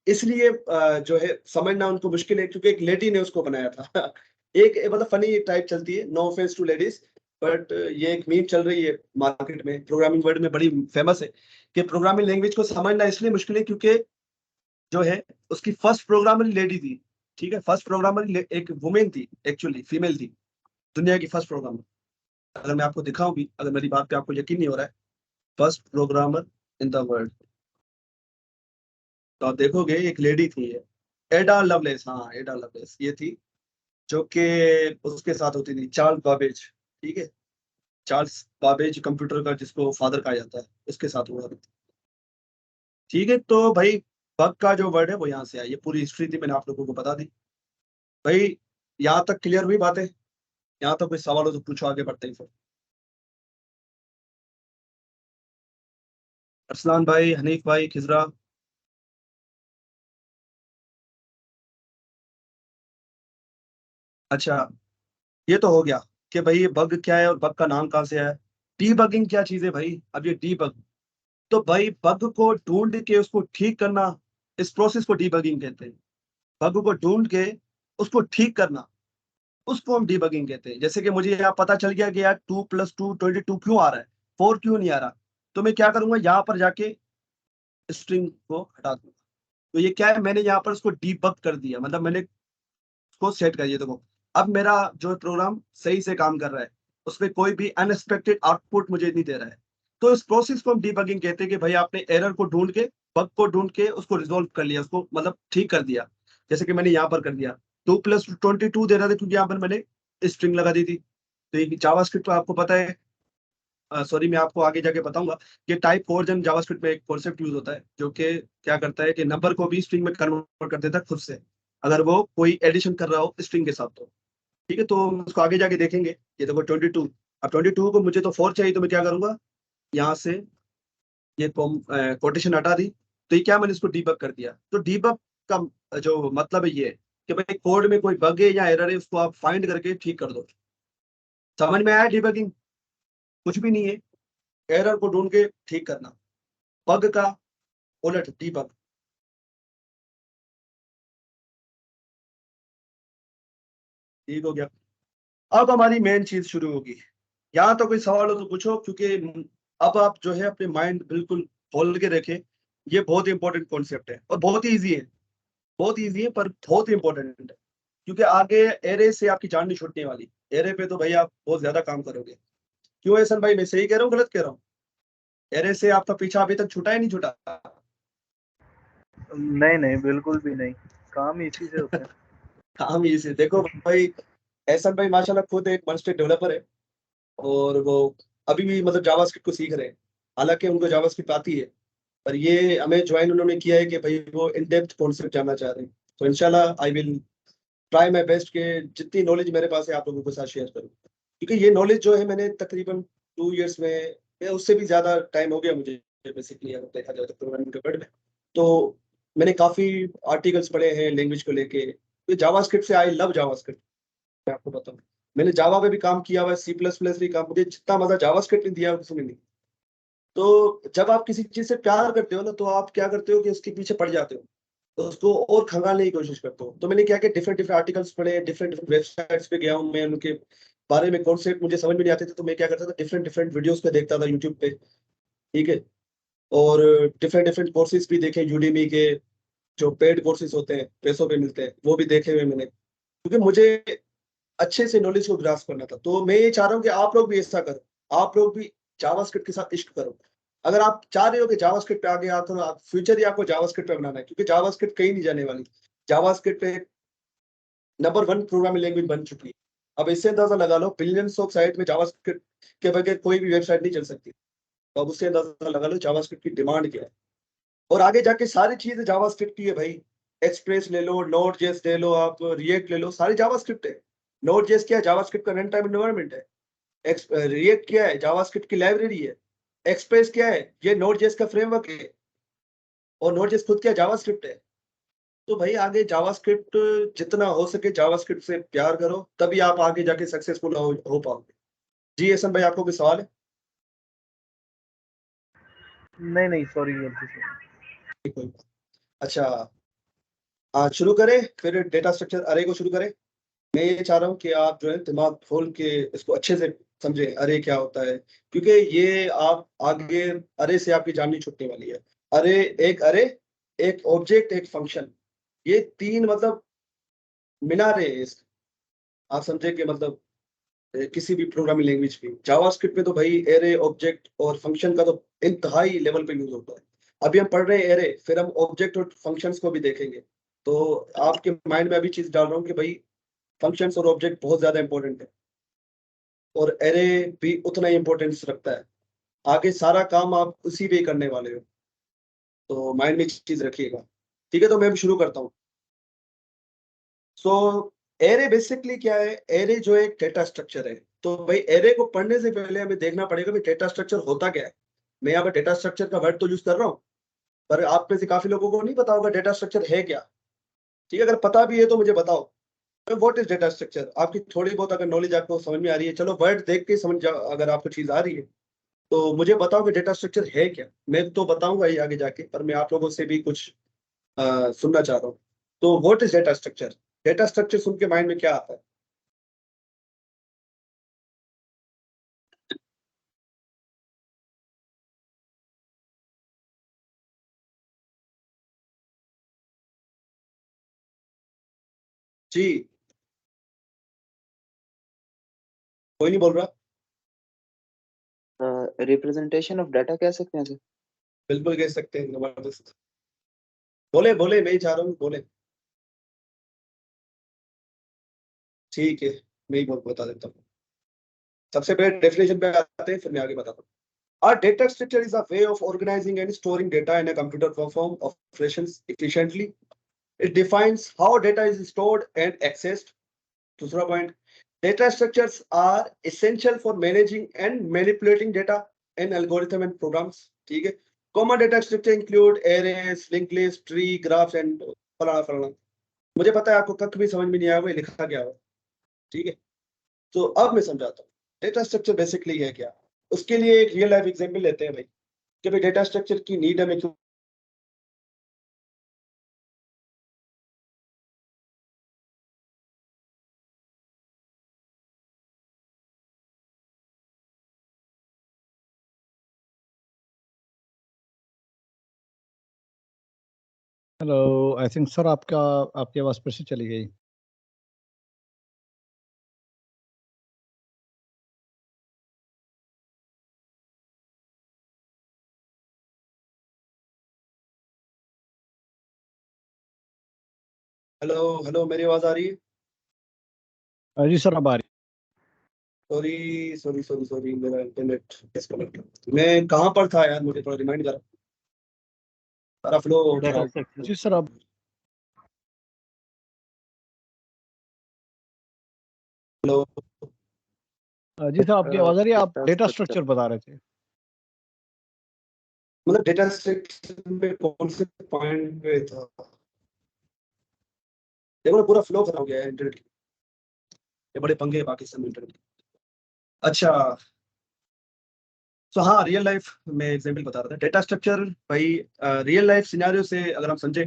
इसलिए जो है समझना उनको मुश्किल है क्योंकि एक लेडी ने उसको बनाया था। एक मतलब फनी टाइप चलती है, no offence to ladies, but ये एक मीम चल रही है मार्केट में, प्रोग्रामिंग वर्ल्ड में बड़ी फेमस है कि प्रोग्रामिंग लैंग्वेज को समझना इसलिए मुश्किल है क्योंकि जो है उसकी फर्स्ट प्रोग्रामर लेडी थी, ठीक है, फर्स्ट प्रोग्रामर एक वुमेन थी, एक्चुअली फीमेल थी, दुनिया की फर्स्ट प्रोग्रामर। अगर मैं आपको दिखाऊं भी, अगर मेरी बात पे आपको यकीन नहीं हो रहा है, first programmer in the world, तो आप देखोगे एक लेडी थी ये, एडा लवलेस, हाँ एडा लवलेस ये थी, जो कि उसके साथ होती थी चार्ल्स बाबेज, ठीक है, चार्ल्स बाबेज कंप्यूटर का जिसको फादर कहा जाता है, उसके साथ हुआ था। ठीक है, तो भाई बग का जो वर्ड है वो यहाँ से आया, ये पूरी हिस्ट्री थी, मैंने आप लोगों को बता दी। भाई यहाँ तक क्लियर हुई बातें? यहाँ तक कोई सवाल हो तो पूछो, आगे बढ़ते हैं फिर। अरसलान भाई, हनीफ भाई, खिजरा। अच्छा, ये तो हो गया कि भाई ये बग क्या है और बग का नाम कहाँ से आया। डीबगिंग क्या चीज है भाई? अब ये डीबग, तो भाई बग को ढूंढ के उसको ठीक करना, इस प्रोसेस को डीबगिंग कहते हैं। बग को ढूंढ के उसको ठीक करना, उसको हम डीबगिंग कहते हैं। जैसे कि मुझे यहाँ पता चल गया कि यार 2+2 22 क्यों आ रहा है, 4 क्यों नहीं आ रहा, तो मैं क्या करूंगा, यहाँ पर जाके स्ट्रिंग को हटा दूंगा। तो ये क्या है, मैंने यहाँ पर उसको डीबग कर दिया, मतलब मैंने उसको सेट कर दिया। देखो अब मेरा जो प्रोग्राम सही से काम कर रहा है, उसमें कोई भी अनएक्सपेक्टेड आउटपुट मुझे नहीं दे रहा है। तो इस प्रोसेस को हम डीबगिंग कहते हैं कि भाई आपने एरर को ढूंढ के, बग को ढूंढ के उसको रिजोल्व कर लिया, उसको मतलब ठीक कर दिया। जैसे कि मैंने यहाँ पर कर दिया, 2+22 दे रहा था क्योंकि यहाँ पर मैंने स्ट्रिंग लगा दी थी। तो ये जावास्क्रिप्ट तो आपको पता है, सॉरी मैं आपको आगे जाके बताऊंगा कि टाइप कोवर्जन जावास्क्रिप्ट में एक कॉन्सेप्ट यूज होता है जो कि क्या करता है कि नंबर को भी स्ट्रिंग में कन्वर्ट कर देता है खुद से, अगर वो कोई एडिशन कर रहा हो स्ट्रिंग के साथ। तो ठीक है, तो हम उसको आगे जाके देखेंगे। ये देखो 22, अब 22 को मुझे तो 4 चाहिए, तो मैं क्या करूंगा, यहाँ से ये कोटेशन हटा दी। तो ये क्या, मैंने इसको डीबग कर दिया। तो डीबग का जो मतलब है ये है कि भाई कोड में कोई बग है या एरर है, उसको आप फाइंड करके ठीक कर दो। समझ में आया डीबगिंग? कुछ भी नहीं है, एरर को ढूंढ के ठीक करना, बग का उलट डीबग। ठीक हो गया। अब हमारी मेन चीज शुरू होगी। यहाँ तो कोई सवाल हो तो पूछो, क्योंकि अब आप जो है अपने माइंड बिल्कुल खोल के रखें। ये बहुत इंपॉर्टेंट कॉन्सेप्ट है और बहुत ही ईजी है, बहुत ईजी है पर बहुत ही इंपॉर्टेंट है, क्योंकि आगे एरे से आपकी जान नहीं छूटने वाली। एरे पे तो भाई आप बहुत ज्यादा काम करोगे। क्यों एहसन भाई, मैं सही कह रहा हूँ गलत कह रहा हूँ? एरे से आपका पीछा अभी तक छूटा ही नहीं छूटा? नहीं नहीं, बिल्कुल भी नहीं, काम इसी से होता है। काम इजी, देखो भाई एहसन भाई माशाल्लाह खुद एक मल्टी डेवलपर है, और वो अभी भी मतलब जावास्क्रिप्ट को सीख रहे हैं। हालांकि उनको जावास्क्रिप्ट आती है, पर ये हमें ज्वाइन उन्होंने किया है कि भाई वो इन डेप्थ कॉन्सेप्ट जानना चाह रहे हैं। तो इंशाल्लाह I will try my best के जितनी नॉलेज मेरे पास है आप लोगों के साथ शेयर करूँ, क्योंकि ये नॉलेज जो है मैंने तकरीबन 2 इयर्स में, या उससे भी ज्यादा टाइम हो गया मुझे बेसिकली, अगर देखा जाए तो प्रोग्रामिंग के वर्ल्ड में। तो मैंने काफी आर्टिकल्स पढ़े हैं लैंग्वेज को लेके। तो जावास्क्रिप्ट से आई लव जावास्क्रिप्ट, मैं आपको बताऊं, मैंने जावा पे भी काम किया हुआ है, C++ भी काम, मुझे जितना मजा जावास्क्रिप्ट ने दिया उसमें नहीं। तो जब आप किसी चीज से प्यार करते हो ना, तो आप क्या करते हो कि उसके पीछे पड़ जाते हो, तो उसको और खंगालने की कोशिश करते हो। तो मैंने क्या किया, डिफरेंट डिफरेंट आर्टिकल्स पढ़े, डिफरेंट डिफरेंट वेबसाइट्स पे गया हूँ मैं, उनके बारे में कॉन्सेप्ट मुझे समझ में नहीं आते थे, तो मैं क्या करता था, डिफरेंट डिफरेंट वीडियोस पे देखता था यूट्यूब पे, ठीक है। और डिफरेंट डिफरेंट कोर्सेज भी देखे, यूडेमी के जो पेड कोर्सेज होते हैं, पैसों पे मिलते हैं, वो भी देखे हुए मैंने, क्योंकि मुझे अच्छे से नॉलेज को ग्रास्प करना था। तो मैं ये चाह रहा हूँ कि आप लोग भी ऐसा करो, आप लोग भी जावास्क्रिप्ट के साथ इश्क करो। अगर आप चाह रहे हो कि जावास्क्रिप्ट पे आगे आते हो, फ्यूचर ही आपको जावास्क्रिप्ट पे बनाना है, क्योंकि जावास्क्रिप्ट कहीं नहीं जाने वाली। जावास्क्रिप्ट पे नंबर 1 प्रोग्रामिंग लैंग्वेज बन चुकी है। अब इससे अंदाजा लगा लो, बिलियंस ऑफ साइट में जावास्क्रिप्ट के बगैर कोई भी वेबसाइट नहीं चल सकती। तो अब उससे अंदाजा लगा लो जावास्क्रिप्ट की डिमांड क्या है। और आगे जाके सारी चीजें जावास्क्रिप्ट की है भाई। एक्सप्रेस ले लो, नोड जेएस ले लो, आप रिएक्ट ले लो, सारी जावास्क्रिप्ट है। नोड जेएस क्या है? जावास्क्रिप्ट का रन टाइम एनवायरनमेंट है। रिएक्ट क्या है? जावास्क्रिप्ट की लाइब्रेरी है। एक्सप्रेस क्या है, ये नोड.जेएस का फ्रेमवर्क है और नोड.जेएस खुद क्या जावास्क्रिप्ट है। तो भाई आगे जावास्क्रिप्ट जितना हो सके जावास्क्रिप्ट से प्यार करो, तभी आप आगे जाके सक्सेसफुल हो पाओगे। जी एसन भाई, आपको कोई सवाल है? नहीं सॉरी गलती से। कोई बात। अच्छा, आज शुरू करें, फिर डेटा स्ट्रक्चर अरे को शुरू करें। मैं ये चाह रहा हूँ कि आप जो है दिमाग खोल के इसको अच्छे से समझे, अरे क्या होता है, क्योंकि ये आप आगे अरे से आपकी जान नहीं छूटने वाली है। अरे, एक ऑब्जेक्ट, एक फंक्शन, ये तीन मतलब मीनारे हैं इसके। आप समझे कि मतलब किसी भी प्रोग्रामिंग लैंग्वेज की, जावास्क्रिप्ट में तो भाई एरे, ऑब्जेक्ट और फंक्शन का तो इंतहाई लेवल पे यूज होता है। अभी हम पढ़ रहे हैं एरे, फिर हम ऑब्जेक्ट और फंक्शंस को भी देखेंगे। तो आपके माइंड में अभी चीज डाल रहा हूँ कि भाई फंक्शंस और ऑब्जेक्ट बहुत ज्यादा इंपॉर्टेंट है और एरे भी उतना ही इंपॉर्टेंस रखता है। आगे सारा काम आप उसी पे ही करने वाले हो, तो माइंड में चीज रखिएगा। ठीक है, तो मैं भी शुरू करता हूँ। सो एरे बेसिकली क्या है, एरे जो एक डेटा स्ट्रक्चर है। तो भाई एरे को पढ़ने से पहले हमें देखना पड़ेगा कि डेटा स्ट्रक्चर होता क्या है। मैं यहाँ पर डेटा स्ट्रक्चर का वर्ड तो यूज कर रहा हूँ, पर आप में से काफी लोगों को नहीं पता होगा डेटा स्ट्रक्चर है क्या। ठीक है, अगर पता भी है तो मुझे बताओ व्हाट इज डेटा स्ट्रक्चर। आपकी थोड़ी बहुत अगर नॉलेज आपको समझ में आ रही है, चलो वर्ड देख के समझ जाओ, अगर आपको चीज आ रही है तो मुझे बताओ कि डेटा स्ट्रक्चर है क्या। मैं तो बताऊंगा ही आगे जाके, पर मैं आप लोगों से भी कुछ सुनना चाह रहा हूँ। तो what is data structure? Data structure सुन के माइंड में क्या आता है? जी, कोई नहीं बोल रहा। रिप्रेजेंटेशन ऑफ डाटा कह सकते हैं सर। बिल्कुल कह सकते हैं, जबरदस्त। बोले बोले, मैं ही चाह रहा हूँ, बोले। ठीक है, मैं ही बता देता हूँ। सबसे पहले डेफिनेशन पे आते हैं, फिर मैं आगे बताता हूँ। A data structure is a way of organizing and storing data in a computer perform operations efficiently. It defines how data is stored and accessed. दूसरा point, data structures are essential for managing and manipulating data in algorithm and programs. ठीक है, common data structure include arrays, linked list, tree, graphs and फलाना फलाना। मुझे पता है आपको कख भी समझ में नहीं आया वो लिखा क्या हो। ठीक है, तो अब मैं समझाता हूँ डेटा स्ट्रक्चर बेसिकली है क्या। उसके लिए एक रियल लाइफ एग्जांपल लेते हैं भाई, कि भाई डेटा स्ट्रक्चर की नीड हमें क्यों। हेलो, आई थिंक सर आपकी आवाज़ फिर से चली गई। हेलो हेलो, मेरी आवाज आ रही है? जी सर, अब आ रही। सॉरी सॉरी सॉरी सॉरी, मेरा इंटरनेट डिस्कनेक्ट। मैं कहाँ पर था यार, मुझे थोड़ा रिमाइंड करा, सारा फ्लो डेटा खराब। स्ट्रक्चर। जी सर, अब हेलो, जी सर आपकी आवाज़ आ रही है। आप डेटा डेटा स्ट्रक्चर स्ट्रक्चर बता रहे थे। मतलब डेटा स्ट्रक्चर में कौन से पॉइंट पे था? देखो ना, पूरा फ्लो खराब हो गया है इंटरनेट। ये बड़े पंगे हैं पाकिस्तान में इंटरनेट के। अच्छा, तो हाँ, रियल लाइफ में एग्जांपल बता रहा था डेटा स्ट्रक्चर भाई। रियल लाइफ सिनेरियो से अगर हम समझे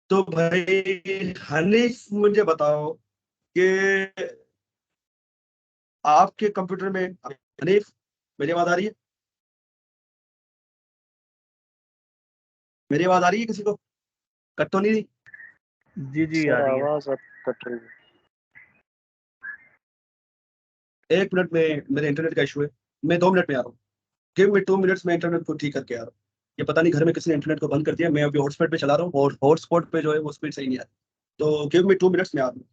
तो भाई हनीफ, मुझे बताओ कि आपके कंप्यूटर में, हनीफ मेरी आवाज आ रही है? मेरी आवाज आ रही है किसी को? कट तो नहीं रही? जी आ सर रही है। आवाज अब कट रही है। एक मिनट में, मेरे इंटरनेट का इशू है। मैं 2 मिनट में आ रहा हूँ। गिव मी 2 मिनट्स में इंटरनेट को ठीक करके आ रहा हूँ। ये पता नहीं घर में किसी ने इंटरनेट को बंद कर दिया, मैं अभी हॉटस्पॉट पे चला रहा हूँ और हॉटस्पॉट पे जो है वो स्पीड सही नहीं आ रही। तो गिव मी 2 मिनट्स में आ रहा हूँ।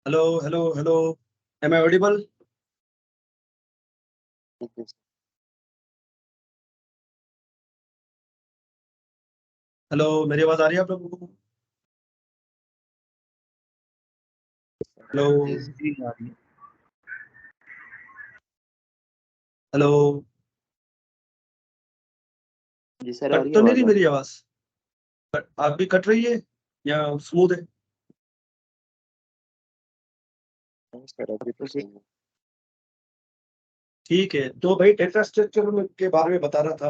Hello am I audible? ठीक है सर। हेलो, मेरी आवाज आ रही है आप लोगों को? हेलो जी आ रही है। हेलो, जी सर, आ कट रही तो है नहीं रही आवाज मेरी आवाज? आप भी कट रही है या स्मूथ है? नहीं सर, अभी तो सही है। ठीक है, तो भाई डेटा स्ट्रक्चर के बारे में बता रहा था।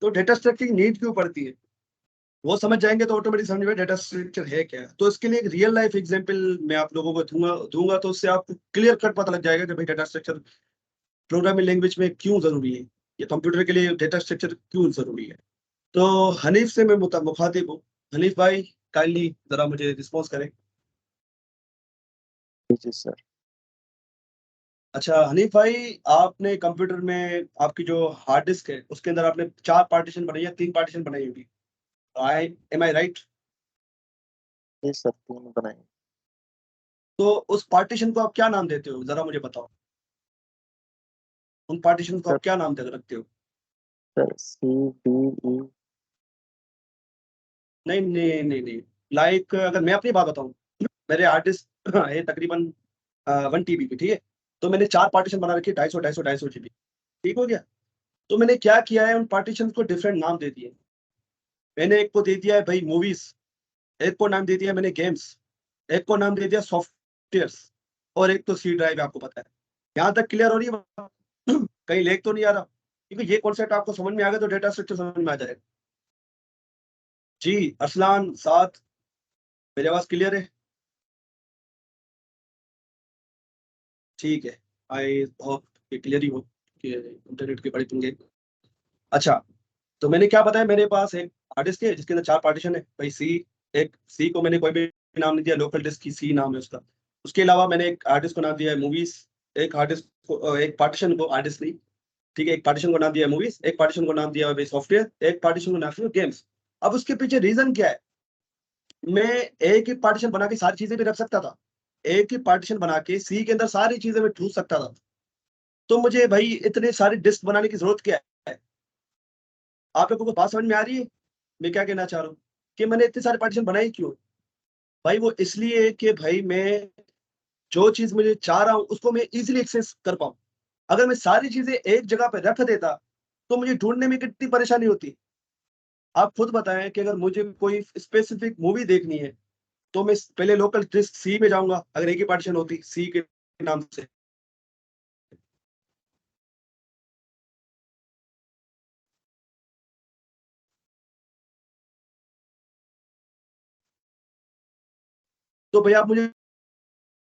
तो डेटा स्ट्रक्चर की नीड क्यों पड़ती है वो समझ जाएंगे तो ऑटोमेटिक समझ में डेटा स्ट्रक्चर है क्या है। तो इसके लिए एक रियल लाइफ एग्जांपल मैं आप लोगों को दूंगा तो उससे आपको क्लियर कट पता लग जाएगा कि भाई डेटा स्ट्रक्चर प्रोग्रामिंग लैंग्वेज में क्यों जरूरी है, ये कंप्यूटर के लिए डेटा स्ट्रक्चर क्यों जरूरी है। तो हनीफ से मैं मुखातिब हूँ। हनीफ भाई, काइंडली जरा मुझे रिस्पॉन्स करें। जी सर। अच्छा हनीफ भाई, आपने कंप्यूटर में आपकी जो हार्ड डिस्क है उसके अंदर आपने 4 पार्टीशन बनाई है, 3 पार्टीशन बनाई होगी। एम आई राइट? जी सर, 3 बनाए। तो उस पार्टीशन को आप क्या नाम देते हो, जरा मुझे बताओ। उन पार्टीशन को सर आप क्या नाम दे रखते हो? Sir CDE। नहीं, लाइक अगर मैं अपनी बात बताऊं, मेरे हार्ड डिस्क है तकरीबन 1 TB की, ठीक है। तो मैंने 4 पार्टीशन बना रखी है, 250 GB। ठीक हो गया। तो मैंने क्या किया है, उन पार्टीशन को डिफरेंट नाम दे दिए। मैंने एक को दे दिया है भाई मूवीज, एक को नाम दे दिया मैंने गेम्स, एक को नाम दे दिया सॉफ्टवेयर, और एक तो सी ड्राइव, आपको पता है। यहाँ तक क्लियर हो रही है बात? कहीं लेक तो नहीं आ रहा? क्योंकि ये कॉन्सेप्ट आपको समझ में आ गया तो डेटा स्ट्रक्चर समझ में आ जाएगा। जी अरसलान साथ, मेरी आवाज क्लियर है? ठीक है, आई होप ये क्लियर ही हो कि इंटरनेट की बड़ी पंगे। अच्छा, तो मैंने क्या बताया, मेरे पास एक हार्ड डिस्क है जिसके अंदर 4 पार्टीशन है भाई। एक सी को मैंने कोई भी नाम नहीं दिया, लोकल डिस्क की सी नाम है उसका। उसके अलावा मैंने एक हार्ड डिस्क को नाम दिया है मूवीज, एक हार्ड डिस्क को एक पार्टीशन को हार्ड डिस्क नहीं, ठीक है, एक पार्टीशन को नाम दिया है मूवीज, एक पार्टीशन को नाम दिया है सॉफ्टवेयर, एक पार्टीशन को नाम दिया गेम्स। अब उसके पीछे रीजन क्या है? मैं एक ही पार्टीशन बना के सारी चीजें भी रख सकता था, एक ही पार्टीशन बना के सी के अंदर सारी चीजें मैं ठूस सकता था। तो मुझे भाई इतने सारे डिस्क बनाने की जरूरत क्या है? आप लोगों को बात समझ में आ रही है मैं क्या कहना चाह रहा हूँ? कि मैंने इतने सारे पार्टीशन बनाए क्यों? भाई वो इसलिए कि भाई मैं जो चीज मुझे चाह रहा हूँ उसको मैं इजीली एक्सेस कर पाऊँ। अगर मैं सारी चीजें एक जगह पे रख देता तो मुझे ढूंढने में कितनी परेशानी होती। आप खुद बताएं कि अगर मुझे कोई स्पेसिफिक मूवी देखनी है तो मैं पहले लोकल डिस्क सी में जाऊंगा, अगर एक ही पार्टीशन होती सी के नाम से। तो भैया आप मुझे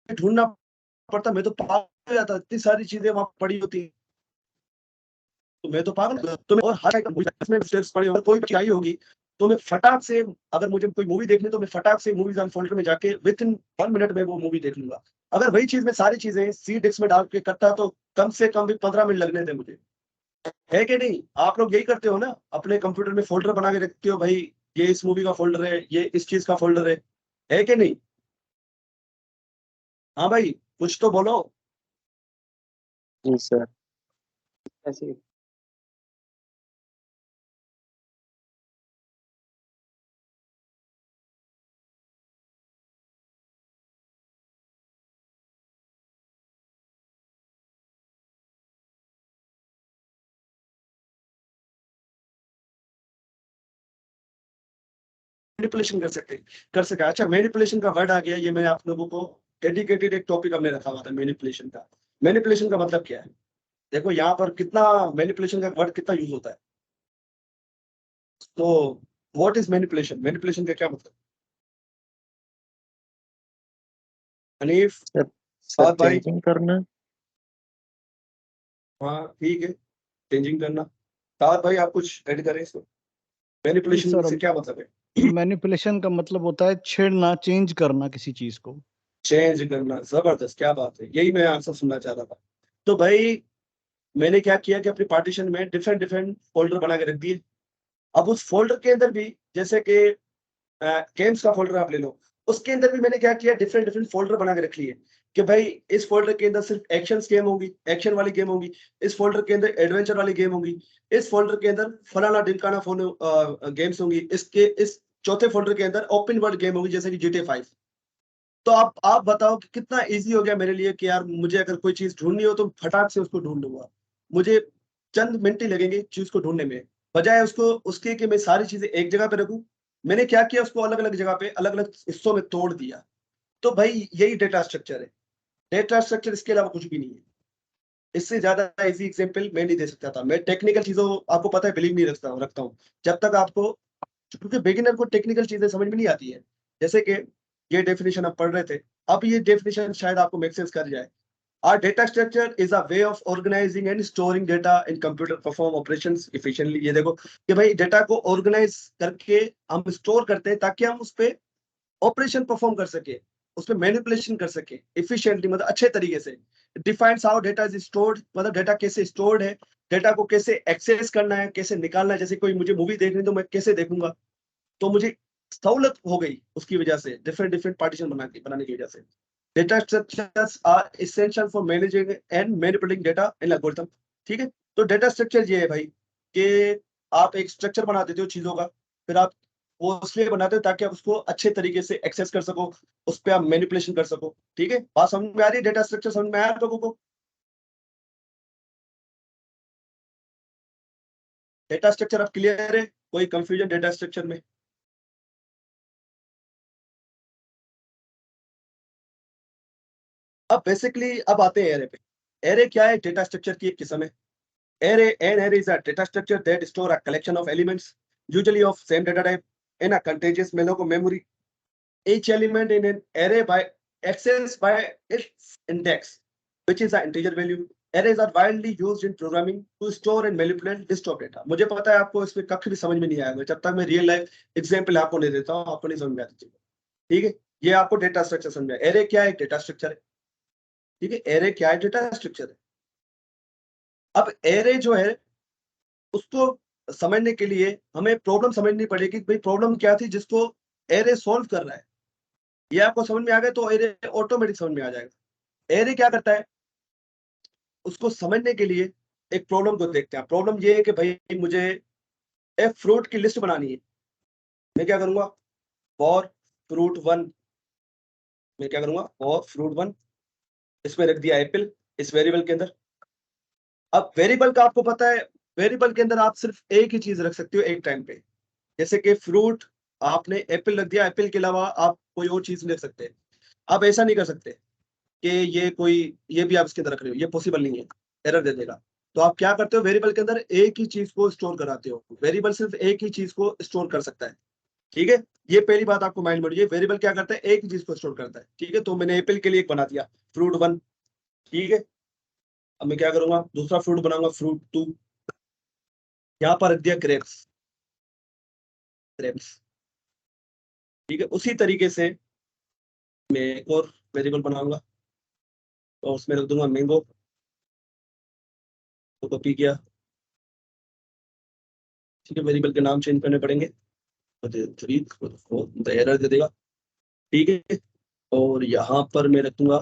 ढूंढना पड़ता, मैं तो पागल हो जाता, इतनी सारी चीजें वहां पड़ी होती। तो मैं तो पागल हो जाता। तो मैं और हर आइटम में मिस्टेक्स पड़ी और कोई चाहिए होगी तो मैं फटाक से, अगर मुझे कोई मूवी देखनी तो मैं फटाक से मूवीज ऑन फोल्डर में जाके विद इन 1 मिनट में वो मूवी देख लूंगा। अगर वही चीज मैं सारी चीजें सी डिस्क में डाल के करता तो कम से कम भी 15 मिनट लगने थे मुझे। है कि नहीं? आप लोग यही करते हो ना, अपने कंप्यूटर में फोल्डर बना के रखते हो भाई, ये इस मूवी का फोल्डर है, ये इस चीज का फोल्डर है कि नहीं? हाँ भाई, कुछ तो बोलो। जी सर। ऐसे। मैनिपुलेशन कर सके। अच्छा, मैनिपुलेशन का वर्ड आ गया, ये मैं आप लोगों को डेडिकेटेड एक टॉपिक हमने रखा हुआ था मैनिपुलेशन का। मैनिपुलेशन का मतलब क्या है? देखो यहाँ पर कितना मैनिपुलेशन का वर्ड कितना यूज होता है। तो व्हाट इज मैनिपुलेशन? मैनिपुलेशन का क्या मतलब? हनीफ सर सर साहब भाई? चेंजिंग करना। हाँ ठीक है, चेंजिंग करना। साहब भाई आप कुछ ऐड करें इसमें, जी मैनिपुलेशन सर, से क्या मतलब है? मैनिपुलेशन का मतलब होता है छेड़ना, चेंज करना किसी चीज को। चेंज करना, जबरदस्त, क्या बात है, यही मैं आंसर सुनना चाह रहा था। तो भाई मैंने क्या किया कि अपनी पार्टीशन में डिफरेंट डिफरेंट फोल्डर बना के रख दिए। अब उस फोल्डर के अंदर भी, जैसे कि गेम्स का फोल्डर आप ले लो, उसके अंदर भी मैंने क्या किया, डिफरेंट डिफरेंट फोल्डर बना के रख लिए कि भाई इस फोल्डर के अंदर सिर्फ एक्शंस गेम होगी, एक्शन वाली गेम होगी, इस फोल्डर के अंदर एडवेंचर वाली गेम होगी, इस फोल्डर के अंदर फलाना ढिमकाना फोन गेम्स होंगी, इसके इस चौथे फोल्डर के अंदर ओपन वर्ल्ड गेम होगी जैसे कि GTA 5। तो आप बताओ कि कितना इजी हो गया मेरे लिए कि यार मुझे अगर कोई चीज ढूंढनी हो तो फटाक से उसको ढूंढ लूंगा, मुझे चंद मिनट ही लगेंगे चीज को ढूंढने में, बजाय उसको उसके कि मैं सारी चीजें एक जगह पे रखूं। मैंने क्या किया, उसको अलग अलग जगह पे अलग अलग हिस्सों में तोड़ दिया। तो भाई यही डेटा स्ट्रक्चर है। डेटा स्ट्रक्चर इसके अलावा कुछ भी नहीं है। इससे ज्यादा इजी एग्जांपल मैं नहीं दे सकता था। मैं टेक्निकल चीजों आपको पता है बिलीव नहीं रखता हूँ जब तक आपको, क्योंकि बिगिनर को टेक्निकल चीजें समझ में नहीं आती है। जैसे कि ये डेफिनेशन आप पढ़ रहे थे, अब ये डेफिनेशन शायद आपको मेक सेंस कर जाए। Our data structure is a way of organizing and storing data in computer perform operations efficiently। ये देखो कि भाई डेटा को ऑर्गेनाइज करके हम स्टोर करते हैं ताकि हम उस पे ऑपरेशन परफॉर्म कर सके, उस पे मैनिपुलेशन कर सके इफिशिएंटली, मतलब अच्छे तरीके से। Defines how data is stored, मतलब डेटा कैसे स्टोर्ड है, डेटा को कैसे एक्सेस करना है, कैसे निकालना है। जैसे कोई मुझे मूवी देखनी तो मैं कैसे देखूंगा, तो मुझे सहूलत हो गई उसकी वजह से, डिफरेंट डिफरेंट पार्टीशन बनाने की वजह से। Data structures are essential for managing and manipulating data in algorithm. ठीक है, तो डेटा स्ट्रक्चर ये है भाई कि आप एक स्ट्रक्चर बना देते हो चीजों का, फिर आप वो इसलिए बनाते हो ताकि आप उसको अच्छे तरीके से एक्सेस कर सको, उस पर आप मैनिपुलेशन कर सको। ठीक है, बात समझ में आ रही है? डेटा स्ट्रक्चर समझ में आया आप लोगों को? डेटा स्ट्रक्चर अब क्लियर है? कोई कंफ्यूजन डेटा स्ट्रक्चर में? अब बेसिकली अब आते हैं एरे पे। एरे क्या है? डेटा स्ट्रक्चर की एक किस्म है। An array is a data structure that store a collection of elements, usually of same data type, in a contiguous memory. Each element in an array by accessed by its index, which is an integer value. Arrays are widely used in programming to store and manipulate list of data। मुझे पता है आपको इसमें कभी भी समझ में नहीं आएगा जब तक मैं रियल लाइफ एग्जांपल आपको नहीं देता हूँ, आपको नहीं समझ में आती। ठीक है, ये आपको डेटा स्ट्रक्चर समझ में। एरे क्या है? डेटा स्ट्रक्चर है। ठीक है, एरे क्या है? डेटा स्ट्रक्चर है। अब एरे जो है उसको समझने के लिए हमें प्रॉब्लम समझनी पड़ेगी। भाई प्रॉब्लम क्या थी जिसको एरे सॉल्व कर रहा है, ये आपको समझ में आ गया तो एरे ऑटोमेटिक समझ में आ जाएगा। एरे क्या करता है, उसको समझने के लिए एक प्रॉब्लम को देखते हैं। प्रॉब्लम ये है कि भाई मुझे एक फ्रूट की लिस्ट बनानी है। मैं क्या करूंगा, फॉर फ्रूट 1, मैं क्या करूंगा, फॉर फ्रूट 1, इसमें रख दिया एप्पल इस वेरिएबल के अंदर। अब वेरिएबल का आपको पता है, वेरिएबल के अंदर आप सिर्फ एक ही चीज रख सकते हो एक टाइम पे। जैसे कि फ्रूट आपने एप्पल रख दिया, एप्पल के अलावा आप कोई और चीज नहीं रख सकते। आप ऐसा नहीं कर सकते कि ये भी आप इसके अंदर रख रहे हो, ये पॉसिबल नहीं है, एरर दे देगा। तो आप क्या करते हो, वेरिएबल के अंदर एक ही चीज को स्टोर कराते हो। वेरिएबल सिर्फ एक ही चीज को स्टोर कर सकता है। ठीक है, ये पहली बात आपको माइंड में, ये वेरिएबल क्या करता है, एक ही चीज को स्टोर करता है। ठीक है, तो मैंने एप्पल के लिए एक बना दिया फ्रूट 1। ठीक है, अब मैं क्या करूंगा, दूसरा फ्रूट बनाऊंगा फ्रूट 2, यहाँ पर रख दिया ग्रेप्स। ग्रेप्स, ठीक है, उसी तरीके से मैं एक और वेरिएबल बनाऊंगा और उसमें रख दूंगा मैंगो। तो कॉपी किया। ठीक है, वेरिएबल के नाम चेंज करने पड़ेंगे, 3 4 एरर दे देगा। ठीक है, और यहाँ पर मैं रख दूंगा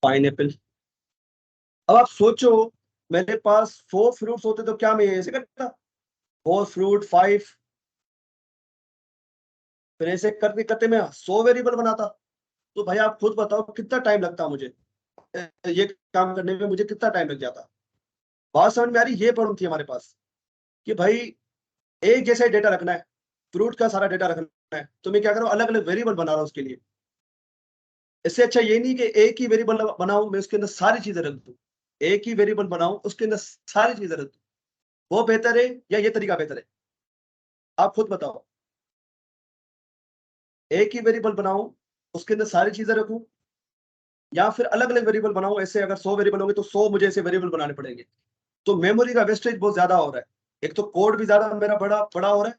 पाइनएप्पल। अब आप सोचो, मेरे पास 4 फ्रूट्स होते तो क्या मैं ऐसे करता, 4 फ्रूट 5, फिर ऐसे करते करते मैं 100 वेरिएबल बनाता। तो भाई आप खुद बताओ कितना टाइम लगता मुझे, ये काम करने में मुझे कितना टाइम लग जाता। बात समझ में आ रही? ये प्रॉब्लम थी हमारे पास कि भाई एक जैसा ही डेटा रखना है, फ्रूट का सारा डेटा रखना है, तो मैं क्या करूँ, अलग अलग वेरिएबल बना रहा हूँ उसके लिए। इससे अच्छा ये नहीं कि एक ही वेरिएबल बनाऊं, मैं उसके अंदर सारी चीजें रख दूं। एक ही वेरिएबल बनाऊं, उसके अंदर सारी चीजें रख दूं, वो बेहतर है या ये तरीका बेहतर है? आप खुद बताओ। एक ही वेरिएबल बनाऊं, उसके अंदर सारी चीजें रखूं, या फिर अलग अलग वेरिएबल बनाऊं। ऐसे अगर 100 वेरिएबल होंगे तो 100 मुझे ऐसे वेरिएबल बनाने पड़ेंगे। तो मेमोरी का वेस्टेज बहुत ज्यादा हो रहा है। एक तो कोड भी ज्यादा मेरा बड़ा बड़ा हो रहा है,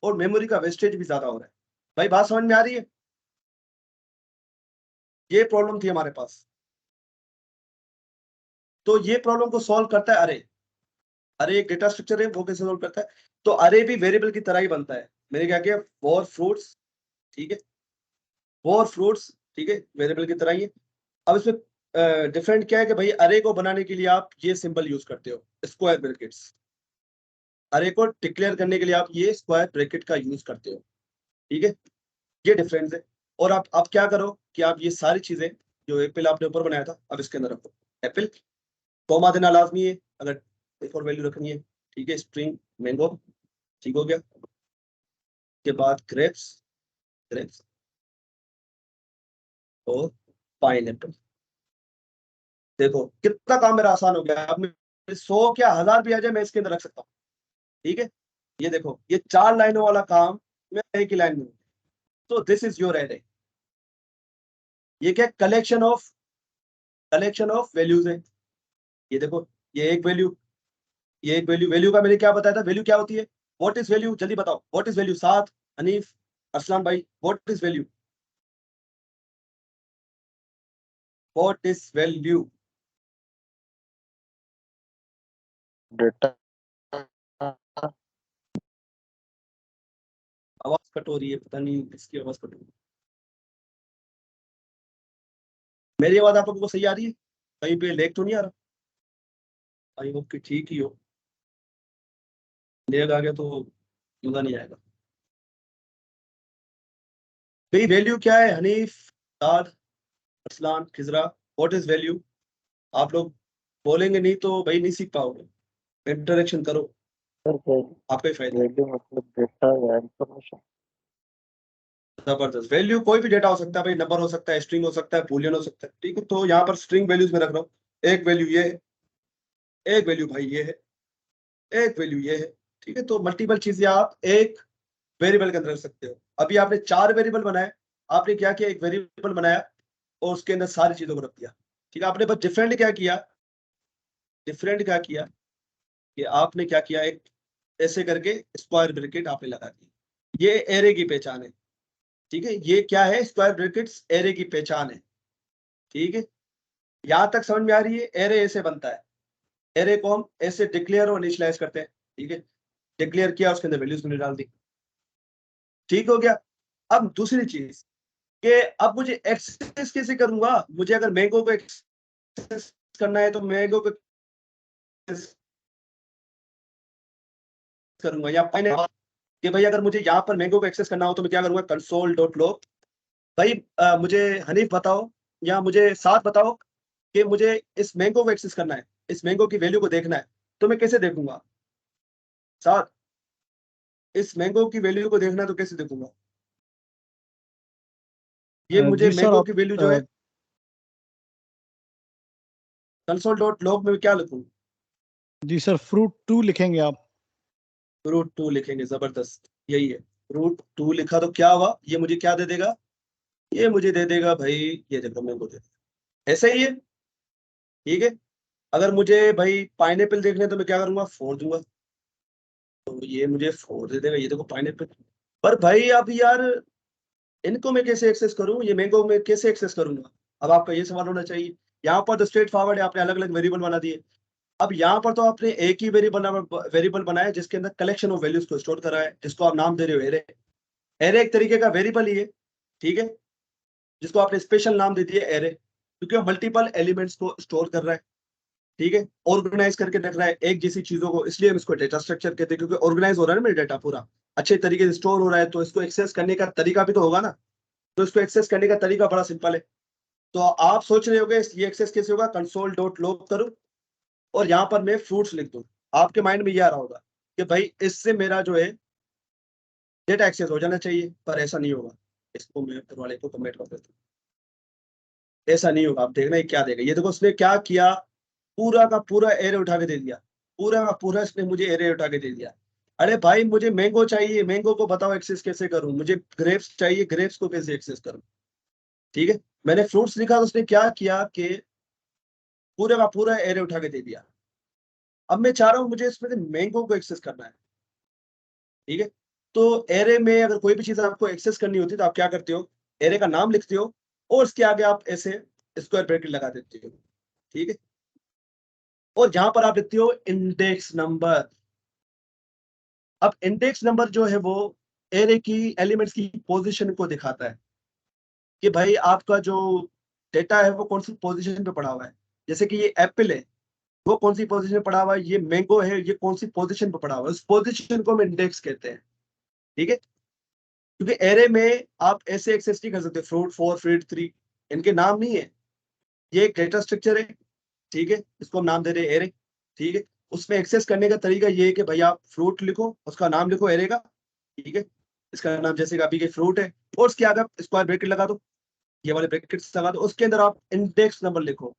और मेमोरी का वेस्टेज भी ज्यादा हो रहा है। भाई बात समझ में आ रही है? ये प्रॉब्लम थी हमारे पास। तो ये प्रॉब्लम को सॉल्व करता है अरे। अरे एक डेटा स्ट्रक्चर है, वो कैसे सॉल्व करता है? तो अरे भी वेरिएबल की तरह ही बनता है। मैंने क्या किया, फॉर फ्रूट्स, ठीक है, 4 फ्रूट्स, ठीक है, वेरिएबल की तरह ही है। अब इसमें डिफरेंट क्या है कि भाई अरे को बनाने के लिए आप ये सिंबल यूज करते हो, स्क्वायर ब्रैकेट्स। अरे को डिक्लेयर करने के लिए आप ये स्क्वायर ब्रैकेट का यूज करते हो, ठीक है, ये डिफरेंस है। और आप क्या करो कि आप ये सारी चीजें जो एप्पल आपने ऊपर बनाया था, अब इसके अंदर रखो एप्पल, कॉमा देना लाजमी है अगर एक और वैल्यू रखनी है, ठीक है, स्प्रिंग मैंगो, ठीक हो गया। के बाद ग्रेप्स, ग्रेप्स और पाइनएप्पल। देखो कितना काम मेरा आसान हो गया। अब मेरे 100 क्या 1000 भी आ जाए मैं इसके अंदर रख सकता हूँ, ठीक है। ये देखो ये 4 लाइनों वाला काम मैं एक ही लाइन में। तो दिस इज योर एरे। ये क्या कलेक्शन ऑफ वैल्यूज है। ये देखो ये एक वैल्यू, ये एक वैल्यू, वैल्यू का मैंने क्या बताया था, वैल्यू क्या होती है, व्हाट इज वैल्यू, जल्दी बताओ व्हाट इज वैल्यू। साथ हनीफ अरसलान भाई, what is value, what is value. Data आवाज कट हो रही है, पता नहीं किसकी आवाज कट हो रही है। मेरी आवाज आप लोगों को सही आ रही है, कहीं पे लेग तो नहीं आ रहा। आई होप कि ठीक ही हो, लेग आ गया तो मजा नहीं आएगा। भाई वैल्यू क्या है हनीफ, साद, अरसलान, खिजरा, व्हाट इज वैल्यू। आप लोग बोलेंगे नहीं तो भाई नहीं सीख पाओगे, इंटरेक्शन करो, सर, आपका ही फायदा है। वैल्यू मतलब डेटा या इंफॉर्मेशन। जबरदस्त। वैल्यू कोई भी डेटा हो सकता है भाई, नंबर हो सकता है, स्ट्रिंग हो सकता है, बूलियन हो सकता है, ठीक है। तो यहाँ पर स्ट्रिंग वैल्यूज में रख रहा हूँ, एक वैल्यू ये है, एक वैल्यू भाई ये है, एक वैल्यू ये है, ठीक है। तो मल्टीपल चीजें आप एक वेरिएबल के अंदर रख सकते हो। अभी आपने 4 वेरिएबल बनाए, आपने क्या किया, एक वेरिएबल बनाया और उसके अंदर सारी चीजों को रख दिया, ठीक है। आपने बस डिफरेंट क्या किया, डिफरेंट क्या किया कि आपने क्या किया, एक ऐसे करके स्क्वायर ब्रैकेट आपने लगा दी। ये एरे की पहचान है, ठीक है। ये क्या है, स्क्वायर ब्रैकेट्स एरे की पहचान है, ठीक है। यहां तक समझ में आ रही है। एरे ऐसे बनता है, एरे को हम ऐसे डिक्लेयर और इनिशियलाइज करते हैं, ठीक है। डिक्लेयर किया, उसके अंदर वैल्यूज मैंने डाल दी, ठीक हो गया। अब दूसरी चीज कि अब मुझे एक्सेस कैसे करूंगा, मुझे अगर मैंगो को एक्सेस करना है तो मैंगो को access करूंगा, या कि भाई अगर मुझे यहाँ पर मैंगो को एक्सेस करना हो तो मैं क्या करूंगा, कंसोल डॉट लॉग। भाई मुझे हनीफ बताओ या मुझे साथ बताओ कि मुझे इस मैंगो को एक्सेस करना है, इस मैंगो की वैल्यू को देखना है, तो मैं कैसे देखूंगा। साथ इस मैंगो की वैल्यू को देखना है तो कैसे देखूंगा। ये मुझे जी सर मैंगो आप की वैल्यू जो है कंसोल डॉट लॉग में क्या लिखूं, जी सर फ्रूट 2 लिखेंगे आप। रूट 2 लिखेंगे, जबरदस्त, यही है। रूट 2 लिखा तो क्या हुआ, ये मुझे क्या दे देगा, ये मुझे दे देगा भाई, ये देखो मैंगो दे देगा, ऐसे ही है, ठीक है। अगर मुझे भाई पाइनएप्पल देखने तो मैं क्या करूंगा, 4 दूंगा, तो ये मुझे 4 दे देगा, ये देखो पाइनएप्पल। पर भाई अब यार इनको मैं कैसे एक्सेस करूं, ये मैंगो में कैसे एक्सेस करूंगा। अब आपका ये सवाल होना चाहिए। यहाँ पर तो स्ट्रेट फॉरवर्ड है, आपने अलग अलग वेरिएबल बना दिए। अब यहाँ पर तो आपने एक ही वेरिएबल बनाया जिसके अंदर कलेक्शन ऑफ वैल्यूज को स्टोर करा है, जिसको आप नाम दे रहे हो एरे। एरे एक तरीके का वेरिएबल ही है, ठीक है, जिसको आपने स्पेशल नाम दे दिया एरे, क्योंकि वो मल्टीपल एलिमेंट्स को स्टोर कर रहा है, ठीक है, ऑर्गेनाइज करके रख रहा है एक जैसी चीजों को, इसलिए हम इसको डेटा स्ट्रक्चर कहते हैं, क्योंकि ऑर्गेनाइज हो रहा है ना मेरा डेटा पूरा अच्छे तरीके से स्टोर हो रहा है, तो इसको एक्सेस करने का तरीका भी तो होगा ना। तो इसको एक्सेस करने का तरीका बड़ा सिंपल है। तो आप सोच रहे होगे ये एक्सेस कैसे होगा, कंसोल डॉट लॉग करूं और यहाँ पर मैं फ्रूट्स लिख दूं। आपके माइंड में ये आ रहा होगा कि भाई इससे मेरा जो है डेटा एक्सेस हो जाना चाहिए, पर ऐसा नहीं होगा। इसको मैं फिर वाले को कमेंट कर देता हूँ, ऐसा नहीं होगा। आप देखना ये क्या देगा, ये देखो उसने क्या किया, पूरा का पूरा एरे उठा के दे दिया, पूरा का पूरा इसने मुझे एरे उठा के दे दिया। अरे भाई मुझे मैंगो चाहिए, मैंगो को बताओ एक्सेस कैसे करूं, मुझे ग्रेप्स चाहिए, ग्रेप्स को कैसे एक्सेस करूं, ठीक है। मैंने फ्रूट्स लिखा तो उसने क्या किया कि पूरे का पूरा एरे उठा के दे दिया। अब मैं चाह रहा हूँ मुझे इसमें से मैंगो को एक्सेस करना है, ठीक है। तो एरे में अगर कोई भी चीज आपको एक्सेस करनी होती है तो आप क्या करते हो, एरे का नाम लिखते हो और उसके आगे आप ऐसे स्क्वायर ब्रैकेट लगा देते हो, ठीक है। और जहां पर आप लिखते हो इंडेक्स नंबर। अब इंडेक्स नंबर जो है वो एरे की एलिमेंट्स की पोजीशन को दिखाता है, कि भाई आपका जो डेटा है वो कौन सी पोजीशन पे पड़ा हुआ है। जैसे कि ये एप्पल है, वो कौन सी पोजीशन पे पड़ा हुआ है, ये मैंगो है, ये कौन सी पोजीशन पे पड़ा हुआ है, उस पोजीशन को हम इंडेक्स कहते हैं। ठीक है, क्योंकि एरे में आप ऐसे एक्सेस नहीं कर सकते फ्रूट 4 फ्रूट 3, इनके नाम नहीं है, ये एक डेटा स्ट्रक्चर है। ठीक है, इसको हम नाम दे रहे हैं एरे। ठीक है, उसमें एक्सेस करने का तरीका ये है कि भाई आप फ्रूट लिखो, उसका नाम लिखो एरे का। ठीक है, इसका नाम जैसे कि अभी के फ्रूट है, और उसके आगे आप स्क्वायर ब्रैकेट लगा दो, ये वाले ब्रैकेट्स लगा दो, उसके अंदर आप इंडेक्स नंबर लिखो।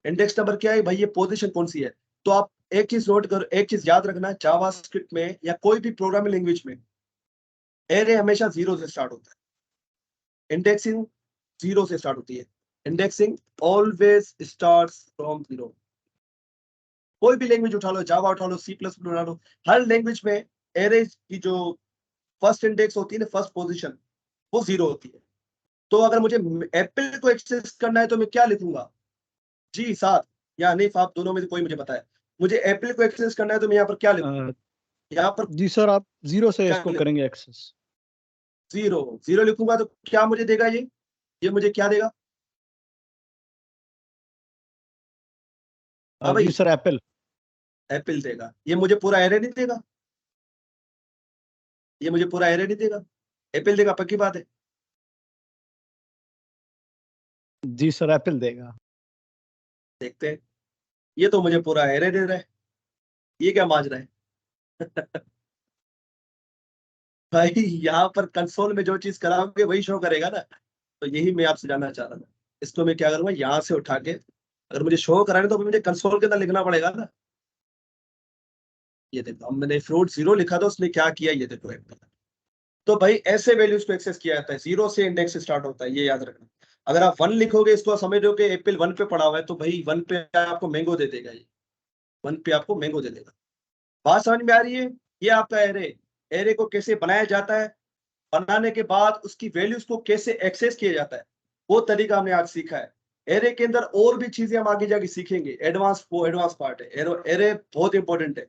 इंडेक्स नंबर क्या है भाई, ये पोजीशन कौन सी है। तो आप एक चीज नोट करो, एक चीज याद रखना, जावास्क्रिप्ट में या कोई भी प्रोग्रामिंग लैंग्वेज में एरे हमेशा 0 से स्टार्ट होता है, इंडेक्सिंग 0 से स्टार्ट होती है। Indexing always starts from 0। कोई भी लैंग्वेज उठा लो, जावा उठा लो, सी प्लस उठा लो, हर लैंग्वेज में एरे की जो फर्स्ट इंडेक्स होती है ना, फर्स्ट पोजीशन, वो 0 होती है। तो अगर मुझे एप्पल को एक्सेस करना है तो मैं क्या लिखूंगा, जी 7 या हनीफ, आप दोनों में से कोई मुझे बताए। मुझे एप्पल को एक्सेस करना है तो मैं यहाँ पर क्या लिखूंगा, यहाँ पर जी सर, आप 0 से क्या इसको करेंगे एक्सेस। 0 लिखूंगा तो क्या मुझे देगा, ये मुझे क्या देगा। हाँ जी भाई, सर, एप्पल। एप्पल देगा, ये मुझे पूरा एरे नहीं देगा, ये मुझे पूरा एरे नहीं देगा, एप्पल देगा, पक्की बात है। जी सर, एप्पल देगा। देखते हैं, ये तो मुझे पूरा एरे दे रहा है, ये क्या माज रहा है। भाई यहाँ पर कंसोल में जो चीज कराओगे वही शो करेगा ना, तो यही मैं आपसे जानना चाह रहा था। इसको मैं क्या करूंगा, यहाँ से उठा के अगर मुझे शो कराना तो मुझे कंसोल के अंदर लिखना पड़ेगा ना। ये देखो, अब मैंने फ्रूट 0 लिखा था, उसने क्या किया ये देखो। तो भाई ऐसे वैल्यूज को एक्सेस किया जाता है, 0 से इंडेक्स स्टार्ट होता है, ये याद रखना। अगर आप 1 लिखोगे, इसको समझ रहे हो कि एप्पल 1 पे पड़ा हुआ है, तो भाई 1 पे आपको मैंगो दे देगा, ये 1 पे आपको मैंगो दे देगा। बात समझ में आ रही है। ये आपका एरे, एरे को कैसे बनाया जाता है, बनाने के बाद उसकी वैल्यूज को कैसे एक्सेस किया जाता है, वो तरीका हमने आज सीखा है। एरे के अंदर और भी चीजें हम आगे जाके सीखेंगे, एडवांस, वो एडवांस पार्ट है। एरे बहुत इंपॉर्टेंट है,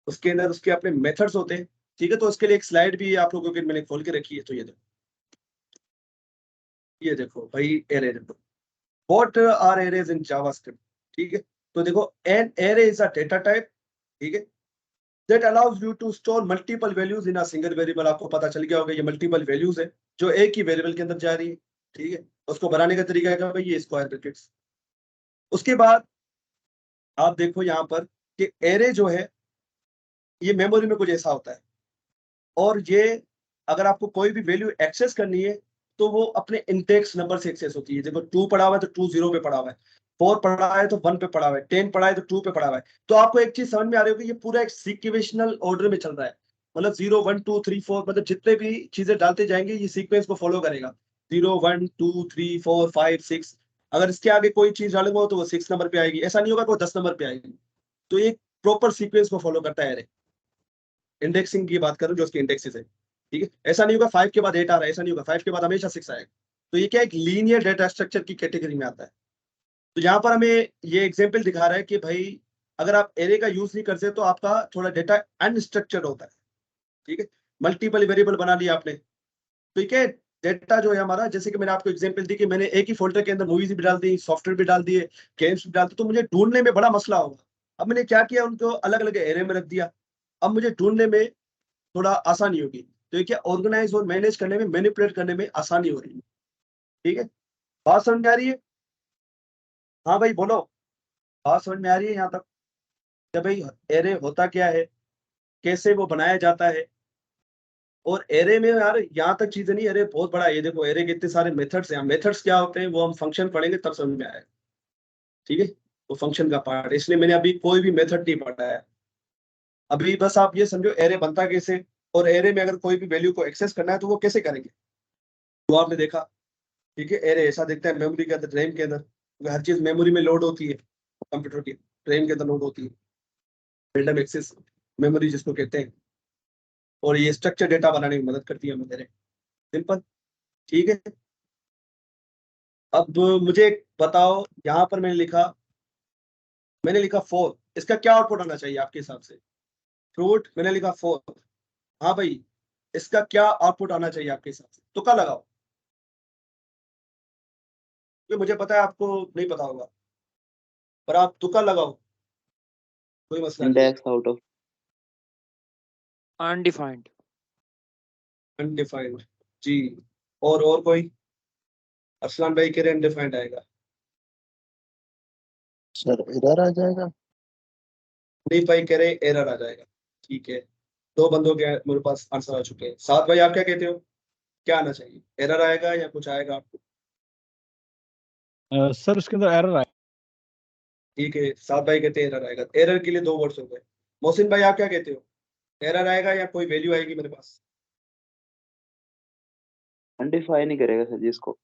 उसके अंदर उसके अपने मेथड्स होते हैं। ठीक है, तो उसके लिए एक स्लाइड भी आप लोगों के मैंने खोल के रखी है, तो ये देखो भाई, एरे देखो, what are arrays in JavaScript. ठीक है, तो देखो, an array is a data type, ठीक है, that allows you to store multiple values in a single variable. आपको पता चल गया होगा, ये मल्टीपल वैल्यूज है जो एक ही वेरिएबल के अंदर जा रही है। ठीक है, उसको बनाने का तरीका है भाई, ये स्क्वायर ब्रैकेट्स। उसके बाद आप देखो यहाँ पर कि एरे जो है, ये मेमोरी में कुछ ऐसा होता है, और ये अगर आपको कोई भी वैल्यू एक्सेस करनी है तो वो अपने इंडेक्स नंबर से एक्सेस होती है। देखो 2 पड़ा हुआ है तो 2 0 पे पड़ा हुआ है, 4 पड़ा है तो 1 पे पड़ा हुआ है, 10 पड़ा है तो 2 पे पड़ा हुआ है। तो आपको एक चीज समझ में आ रही होगी, ये पूरा एक सीक्वेंशियल ऑर्डर में चल रहा है, मतलब 0 1 2 3 4, मतलब जितने भी चीजें डालते जाएंगे ये सीक्वेंस को फॉलो करेगा। 0 1 2 3 4 5 6, अगर इसके आगे कोई चीज डालूंगा तो वो 6 नंबर पे आएगी, ऐसा नहीं होगा कि वो 10 नंबर पे आएगी। तो ये प्रॉपर सीक्वेंस को फॉलो करता है। इंडेक्सिंग की बात करूं, जो उसके इंडेक्सेस है। ठीक है, ऐसा नहीं होगा 5 के बाद 8 आ रहा है, ऐसा नहीं होगा, 5 के बाद हमेशा 6 आएगा। तो ये क्या, एक लीनियर डेटा स्ट्रक्चर की कैटेगरी में आता है। तो यहाँ पर हमें ये एग्जाम्पल दिखा रहा है कि भाई अगर आप एरे का यूज नहीं करते तो आपका थोड़ा डेटा अनस्ट्रक्चर्ड होता है। ठीक है, मल्टीपल वेरिएबल बना लिया आपने, तो ये क्या है, डेटा जो है हमारा, जैसे कि मैंने आपको एग्जांपल दी कि मैंने एक ही फोल्डर के अंदर मूवीज भी डाल दी, सॉफ्टवेयर भी डाल दिए, गेम्स भी डाल दी, तो मुझे ढूंढने में बड़ा मसला होगा। अब मैंने क्या किया, उनको अलग अलग एरे में रख दिया, अब मुझे ढूंढने में थोड़ा आसानी होगी। तो ये क्या, ऑर्गेनाइज और मैनेज करने में, मैनिपुलेट करने में आसानी हो रही है। ठीक है, बात समझ में आ रही है। हाँ भाई बोलो, बात समझ में आ रही है यहाँ तक, कि भाई एरे होता क्या है, कैसे वो बनाया जाता है। और एरे में यार यहाँ तक चीजें नहीं, एरे बहुत बड़ा है। ये देखो, एरे के इतने सारे मेथड्स हैं, मेथड्स क्या होते हैं वो हम फंक्शन पढ़ेंगे तब समझ में आएगा। ठीक है, वो फंक्शन का पार्ट है, इसलिए मैंने अभी कोई भी मेथड नहीं पढ़ा है। अभी बस आप ये समझो एरे बनता कैसे, और एरे में अगर कोई भी वैल्यू को एक्सेस करना है तो वो कैसे करेंगे, वो आपने देखा। ठीक है, एरे ऐसा दिखता है मेमोरी के अंदर, रैम के अंदर, क्योंकि हर चीज मेमोरी में लोड होती है, कंप्यूटर की रैम के अंदर लोड होती है, रैंडम एक्सेस मेमोरी जिसको कहते हैं। और ये स्ट्रक्चर डेटा बनाने में मदद करती है हमें, सिंपल। ठीक है, अब मुझे बताओ, यहाँ पर मैंने लिखा 4, इसका क्या आउटपुट आना चाहिए आपके हिसाब से। फ्रूट मैंने लिखा 4, हाँ भाई, इसका क्या आउटपुट आना चाहिए आपके हिसाब से, तुक्का लगाओ। क्योंकि मुझे पता है आपको नहीं पता होगा, पर आप तुक्का लगाओ, कोई मसला नहीं। Index out of undefined. Undefined जी। और कोई? अरसलान भाई कह रहे अनडिफाइंड आएगा। सर इधर आ जाएगा। नहीं भाई कह रहे एरर आ जाएगा। ठीक है, 2 बंदों के मेरे पास आंसर आ चुके हैं। साथ भाई आप क्या कहते हो, क्या आना चाहिए, एरर आएगा या कुछ आएगा आपको? सर उसके अंदर एरर आया। ठीक है, साथ भाई कहते हैं एरर आएगा। एरर के लिए 2 वर्ड्स हो गए। मोहसिन भाई आप क्या कहते हो, एरर आएगा या कोई वैल्यू आएगी मेरे पास? अनडिफाइन ही करेगा सर जी इसको।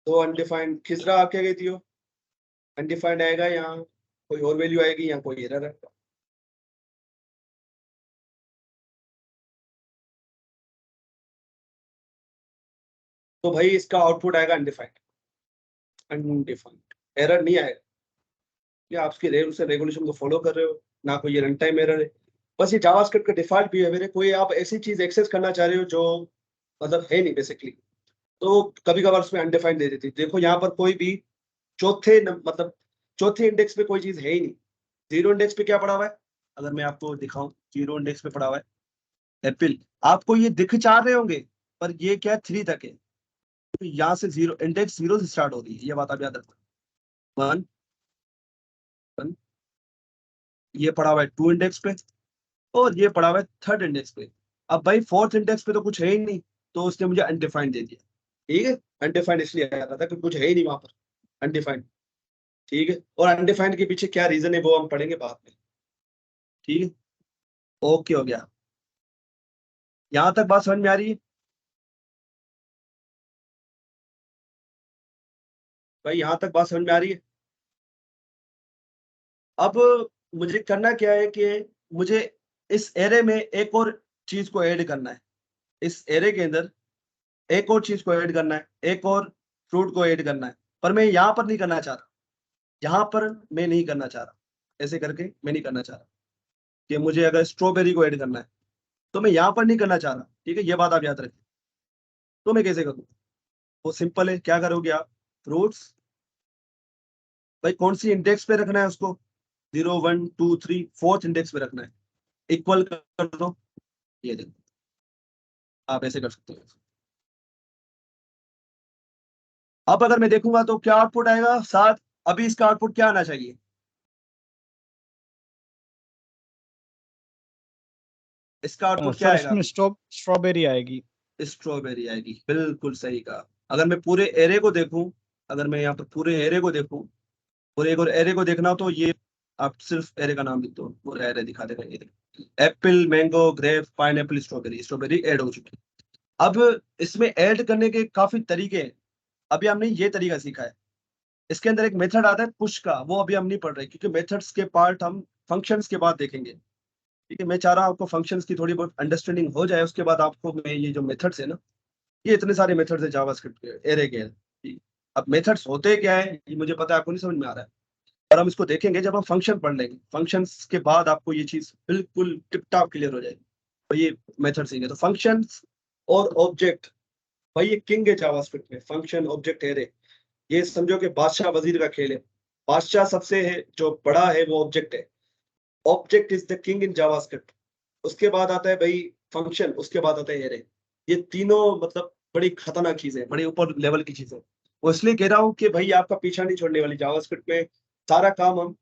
तो अनडिफाइंड। खिजरा आप क्या कहती हो, अनडिफाइंड आएगा या कोई और वैल्यू आएगी या कोई एरर आएगा? तो भाई इसका आउटपुट आएगा अनडिफाइंड। अनडिफाइंड एरर नहीं आएगा। ये आपकी रेगुलेशन को फॉलो कर रहे हो, ना कोई ये रन टाइम एरर है। बस ये जावास्क्रिप्ट का डिफॉल्ट बिहेवियर है। कोई आप ऐसी चीज एक्सेस करना चाह रहे हो जो मतलब है नहीं बेसिकली, तो कभी कभार उसमें अनडिफाइंड दे देती है। देखो यहाँ पर कोई भी मतलब चौथे इंडेक्स पे कोई चीज है ही नहीं। 0 इंडेक्स पे क्या पड़ा हुआ है, अगर मैं आपको दिखाऊं, 0 इंडेक्स पे पड़ा हुआ है एप्पल। आपको ये दिख 4 रहे होंगे, पर ये क्या 3 तक है। तो यहाँ से 0 इंडेक्स 0 से स्टार्ट हो रही है, ये बात आप याद रखो। 1 ये पड़ा हुआ है 2 इंडेक्स पे, और ये पड़ा हुआ है 3rd इंडेक्स पे। अब भाई 4th इंडेक्स पे तो कुछ है ही नहीं, तो उसने मुझे अनडिफाइंड दे दिया। ठीक है, अनडिफाइंड इसलिए आया था कि कुछ है ही नहीं वहां पर, अनडिफाइंड। ठीक है, और अनडिफाइंड के पीछे क्या रीजन है वो हम पढ़ेंगे बाद में। ठीक है, ओके हो गया। यहां तक बात समझ में आ रही है भाई? यहां तक बात समझ में आ रही है? अब मुझे करना क्या है कि मुझे इस एरे में एक और चीज को ऐड करना है। इस एरे के अंदर एक और चीज को ऐड करना है, एक और फ्रूट को ऐड करना है, पर मैं यहाँ पर नहीं करना चाह रहा। यहाँ पर मैं नहीं करना चाह रहा, ऐसे करके मैं नहीं करना चाह रहा कि मुझे अगर स्ट्रॉबेरी को ऐड करना है तो मैं यहाँ पर नहीं करना चाह रहा। ठीक है, ये बात आप याद रखें। तो मैं कैसे करूँ? वो सिंपल है, क्या करोगे आप, फ्रूट्स भाई कौन सी इंडेक्स पे रखना है उसको, 0 1 2 3 4th इंडेक्स पे रखना है, इक्वल कर दो। ये देखो, आप ऐसे कर सकते हो। अब अगर मैं देखूंगा तो क्या आउटपुट आएगा 7। अभी इसका आउटपुट क्या आना चाहिए, इसका आउटपुट क्या सर आएगा? इसमें स्ट्रॉबेरी आएगी। स्ट्रॉबेरी आएगी, बिल्कुल सही कहा। अगर मैं पूरे एरे को देखूं, अगर मैं यहाँ पर पूरे एरे को देखूं, पूरे एक और एरे को देखना हो तो ये आप सिर्फ एरे का नाम लिख दो, पूरा एरे दिखा देगा। ये apple, mango, grape, pineapple, strawberry. Strawberry add हो चुकी है। अब इसमें ऐड करने के काफी तरीके हैं। अभी हमने ये तरीका सीखा है। इसके अंदर एक मेथड आता है पुश का, वो अभी हम नहीं पढ़ रहे क्योंकि मेथड्स के पार्ट हम फंक्शंस के बाद देखेंगे। ठीक है, मैं चाह रहा हूं आपको फंक्शंस की थोड़ी बहुत अंडरस्टैंडिंग हो जाए, उसके बाद आपको मैं ये जो मेथड्स है ना, ये इतने सारे मेथड्स है जावास्क्रिप्ट के, एरे के हैं। ठीक। अब मेथड्स होते क्या है ये मुझे पता है, आपको नहीं समझ में आ रहा है, और हम इसको देखेंगे जब हम फंक्शन पढ़ लेंगे। फंक्शंस के बाद आपको ये चीज बिल्कुल टिप टॉप क्लियर हो जाएगी। तो ये मेथड सीखे तो फंक्शंस और ऑब्जेक्ट, भाई ये किंग है जावास्क्रिप्ट में, फंक्शन ऑब्जेक्ट एरे। ये समझो कि बादशाह वजीर का खेल है। बादशाह सबसे है जो बड़ा है वो ऑब्जेक्ट है। Object is the king in JavaScript. उसके बाद आता है भाई फंक्शन, उसके बाद आता है एरे। ये तीनों मतलब बड़ी खतरनाक चीजें, बड़ी ऊपर लेवल की चीजें। वो इसलिए कह रहा हूँ कि भाई आपका पीछा नहीं छोड़ने वाली जावास्क्रिप्ट में। सारा काम हम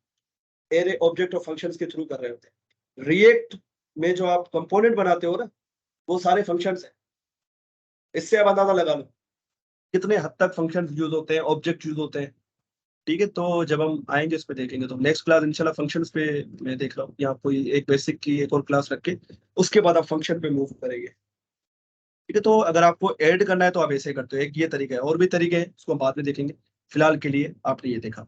एरे, ऑब्जेक्ट और फंक्शंस के थ्रू कर रहे होते हैं। रिएक्ट में जो आप कंपोनेंट बनाते हो ना, वो सारे फंक्शंस हैं। इससे आप अंदाजा लगा लो कितने हद तक फंक्शंस यूज होते हैं, ऑब्जेक्ट यूज होते हैं। ठीक है, तो जब हम आएंगे इस पे देखेंगे, तो नेक्स्ट क्लास इंशाल्लाह फंक्शंस पे मैं देख रहा हूँ यहाँ कोई एक बेसिक की एक और क्लास रख के उसके बाद आप फंक्शन पे मूव करेंगे। ठीक है, तो अगर आपको ऐड करना है तो आप ऐसे करते हो। एक ये तरीका है, और भी तरीके हैं, उसको हम बाद में देखेंगे। फिलहाल के लिए आपने ये देखा,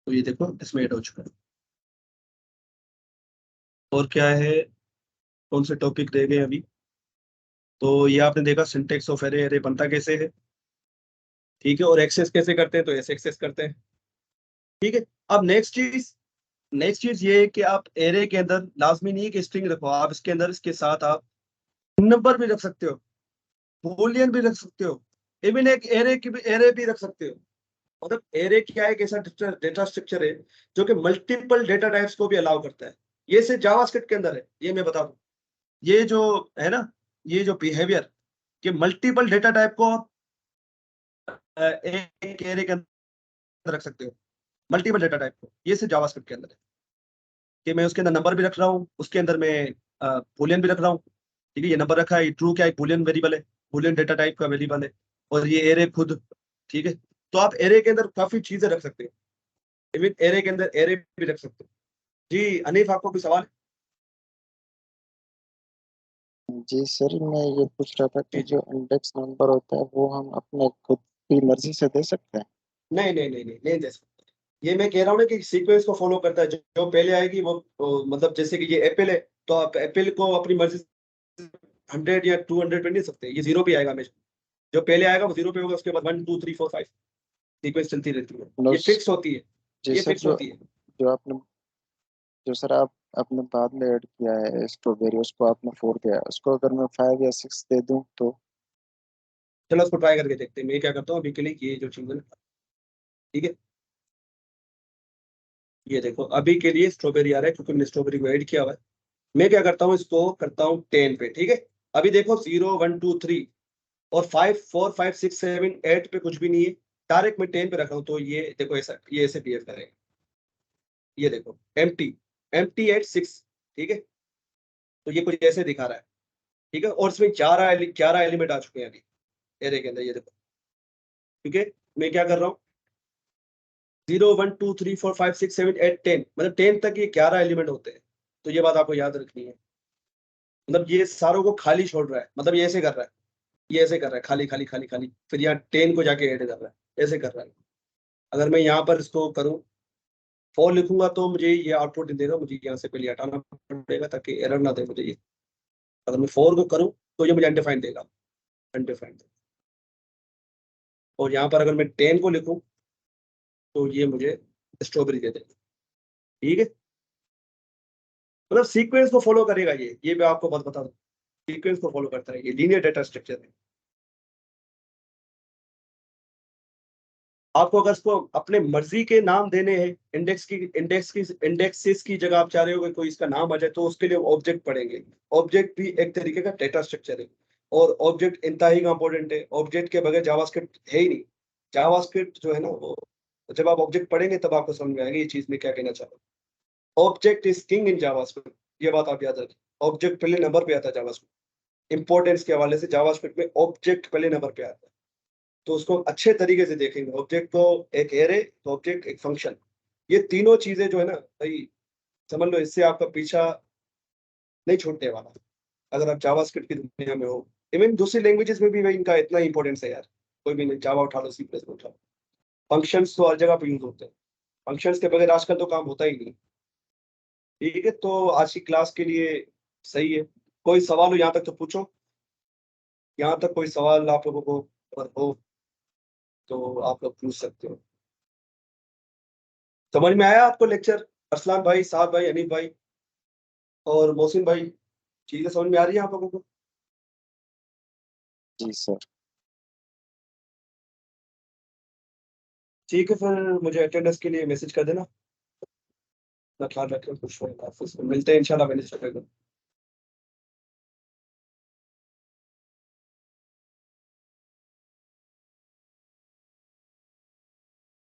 तो ये देखो इसमें ऐड हो चुका है। और क्या है, कौन से टॉपिक रह गए अभी? तो ये आपने देखा सिंटेक्स ऑफ एरे, एरे बनता कैसे है। ठीक है, और एक्सेस कैसे करते हैं, तो ऐसे एक्सेस करते हैं। ठीक है, अब नेक्स्ट चीज ये है कि आप एरे के अंदर लाजमी नहीं है कि स्ट्रिंग रखो, आप इसके अंदर इसके साथ आप नंबर भी रख सकते हो, बूलियन भी रख सकते हो। इवन एक एरे की भी एरे भी रख सकते हो। मतलब एरे क्या है, एक ऐसा डेटा स्ट्रक्चर है जो कि मल्टीपल डेटा टाइप्स को भी अलाउ करता है। ये सिर्फ जावास्क्रिप्ट के अंदर है, ये मैं बता दूं। ये जो है ना, ये जो बिहेवियर कि मल्टीपल डेटा टाइप को एक एरे के अंदर रख सकते हो, मल्टीपल डेटा टाइप को, ये सिर्फ जावास्क्रिप्ट के अंदर है। कि मैं उसके अंदर नंबर भी रख रहा हूँ, उसके अंदर मैं बूलियन भी रख रहा हूँ। ठीक है, ये नंबर रखा है, ट्रू क्या है, बूलियन वेरिएबल है, बूलियन डेटा टाइप का वेरिएबल है, और ये एरे खुद। ठीक है, तो आप एरे के अंदर काफी चीजें रख सकते हो, इवन एरे के अंदर एरे भी रख सकते हो। जी अनीफ, आपको कोई सवाल है? जी सर, मैं ये पूछ रहा था कि जी जी। जो इंडेक्स नंबर होता है वो हम अपने खुद की मर्जी से दे सकते हैं? नहीं नहीं नहीं नहीं, नहीं दे सकते। ये मैं कह रहा हूँ ना कि सीक्वेंस को फॉलो करता है, जो पहले आएगी वो मतलब जैसे कि ये एप्पल है, तो आप एप्पल को अपनी मर्जी से 100 या 200 पे नहीं सकते, ये 0 पे आएगा हमेशा। जो पहले आएगा वो 0 पे होगा, उसके बाद 1 2 3 4 5 सीक्वेंस चलती रहती है, नो ये फिक्स होती है, जी ये सर, फिक्स होती है। जो आपने जो सर आप आपने बाद में ऐड किया है स्ट्रॉबेरी, उसको आपने 4 दिया है, उसको अगर मैं 5 या 6 दे दूं तो? चलो उसको ट्राई करके देखते हैं। मैं क्या करता हूँ अभी के लिए, ये जो चीज है ना, ठीक है, ये देखो अभी के लिए स्ट्रॉबेरी आ रहा है क्योंकि मैंने स्ट्रॉबेरी को ऐड किया हुआ है। मैं क्या करता हूँ, इसको करता हूँ 10 पे। ठीक है, अभी देखो 0 1 2 3 और 5 4 5 6 7 8 पे कुछ भी नहीं है, डायरेक्ट मैं 10 पे रख रहा हूँ, तो ये देखो ऐसा, ये ऐसे बिहेव करेगा। ये देखो एम्प्टी, एम्प्टी एट 6। ठीक है, तो ये कुछ ऐसे दिखा रहा है। ठीक है, और इसमें 11 एलिमेंट आ चुके हैं अभी एरे के अंदर, ये देखो। ठीक है, मैं क्या कर रहा हूँ, 0 1 2 3 4 5 6 7 8 10, मतलब 10 तक ये 11 एलिमेंट होते हैं। तो ये बात आपको याद रखनी है। मतलब ये सारों को खाली छोड़ रहा है, मतलब ये ऐसे कर रहा है, ये ऐसे कर रहा है, खाली खाली खाली खाली, फिर यहाँ 10 को जाके ऐड कर रहा है, ऐसे कर रहा है। अगर मैं यहाँ पर इसको करूँ, फॉर लिखूंगा, तो मुझे ये आउटपुट नहीं देगा, मुझे यहाँ से पहले हटाना पड़ेगा ताकि एरर ना दे मुझे ये। अगर मैं फॉर को करूँ तो ये मुझे अनडिफाइंड देगा, अनडिफाइंड। और यहाँ पर अगर मैं 10 को लिखूँ तो ये मुझे स्ट्रॉबेरी दे देगा। ठीक है, मतलब सीक्वेंस को फॉलो करेगा ये मैं आपको बात बता दूं, सीक्वेंस को फॉलो करता है, ये लीनियर डेटा स्ट्रक्चर है। आपको अगर इसको अपने मर्जी के नाम देने हैं, इंडेक्सेस की जगह आप चाह रहे हो कि कोई इसका नाम आ जाए, तो उसके लिए ऑब्जेक्ट पढ़ेंगे। ऑब्जेक्ट भी एक तरीके का डेटा स्ट्रक्चर है, और ऑब्जेक्ट इंतहाई इंपॉर्टेंट है। ऑब्जेक्ट के बगैर जावास्क्रिप्ट है ही नहीं। जावास्क्रिप्ट जो है ना, वो जब आप ऑब्जेक्ट पढ़ेंगे तब आपको समझ में आएगा ये चीज में क्या कहना चाह रहा हूँ। Object is king in JavaScript, ये बात आप याद रखें। ऑब्जेक्ट पहले नंबर पे आता है जावास्क्रिप्ट, इंपॉर्टेंस के हवाले से जावास्क्रिप्ट में ऑब्जेक्ट पहले नंबर पे आता है। तो उसको अच्छे तरीके से देखेंगे, ऑब्जेक्ट को, एक एरे, तो ऑब्जेक्ट एक फंक्शन, ये तीनों चीजें जो है ना भाई, समझ लो इससे आपका पीछा नहीं छूटने वाला अगर आप जावास्क्रिप्ट की दुनिया में हो। इवन दूसरी लैंग्वेजेस में भी भाई इनका इतना इंपॉर्टेंस है यार, कोई भी नहीं, जावा उठा लो, सी प्लस उठा लो, फंक्शंस तो हर जगह पे यूज होते हैं। फंक्शंस के बगैर आजकल तो काम होता ही नहीं। ठीक है, तो आज की क्लास के लिए सही है। कोई सवाल हो यहाँ तक तो पूछो, यहाँ तक कोई सवाल आप लोगों को अगर हो तो आप लोग पूछ सकते हो। समझ में आया आपको लेक्चर? अरसलान भाई, साहब भाई, अनीफ भाई और मोहसिन भाई, चीजें समझ में आ रही है आप लोगों को? जी सर। ठीक है, फिर मुझे अटेंडेंस के लिए मैसेज कर देना। अपना ख्याल रखें, खुश रहें, मिलते हैं इंशाल्लाह वेडनेसडे को।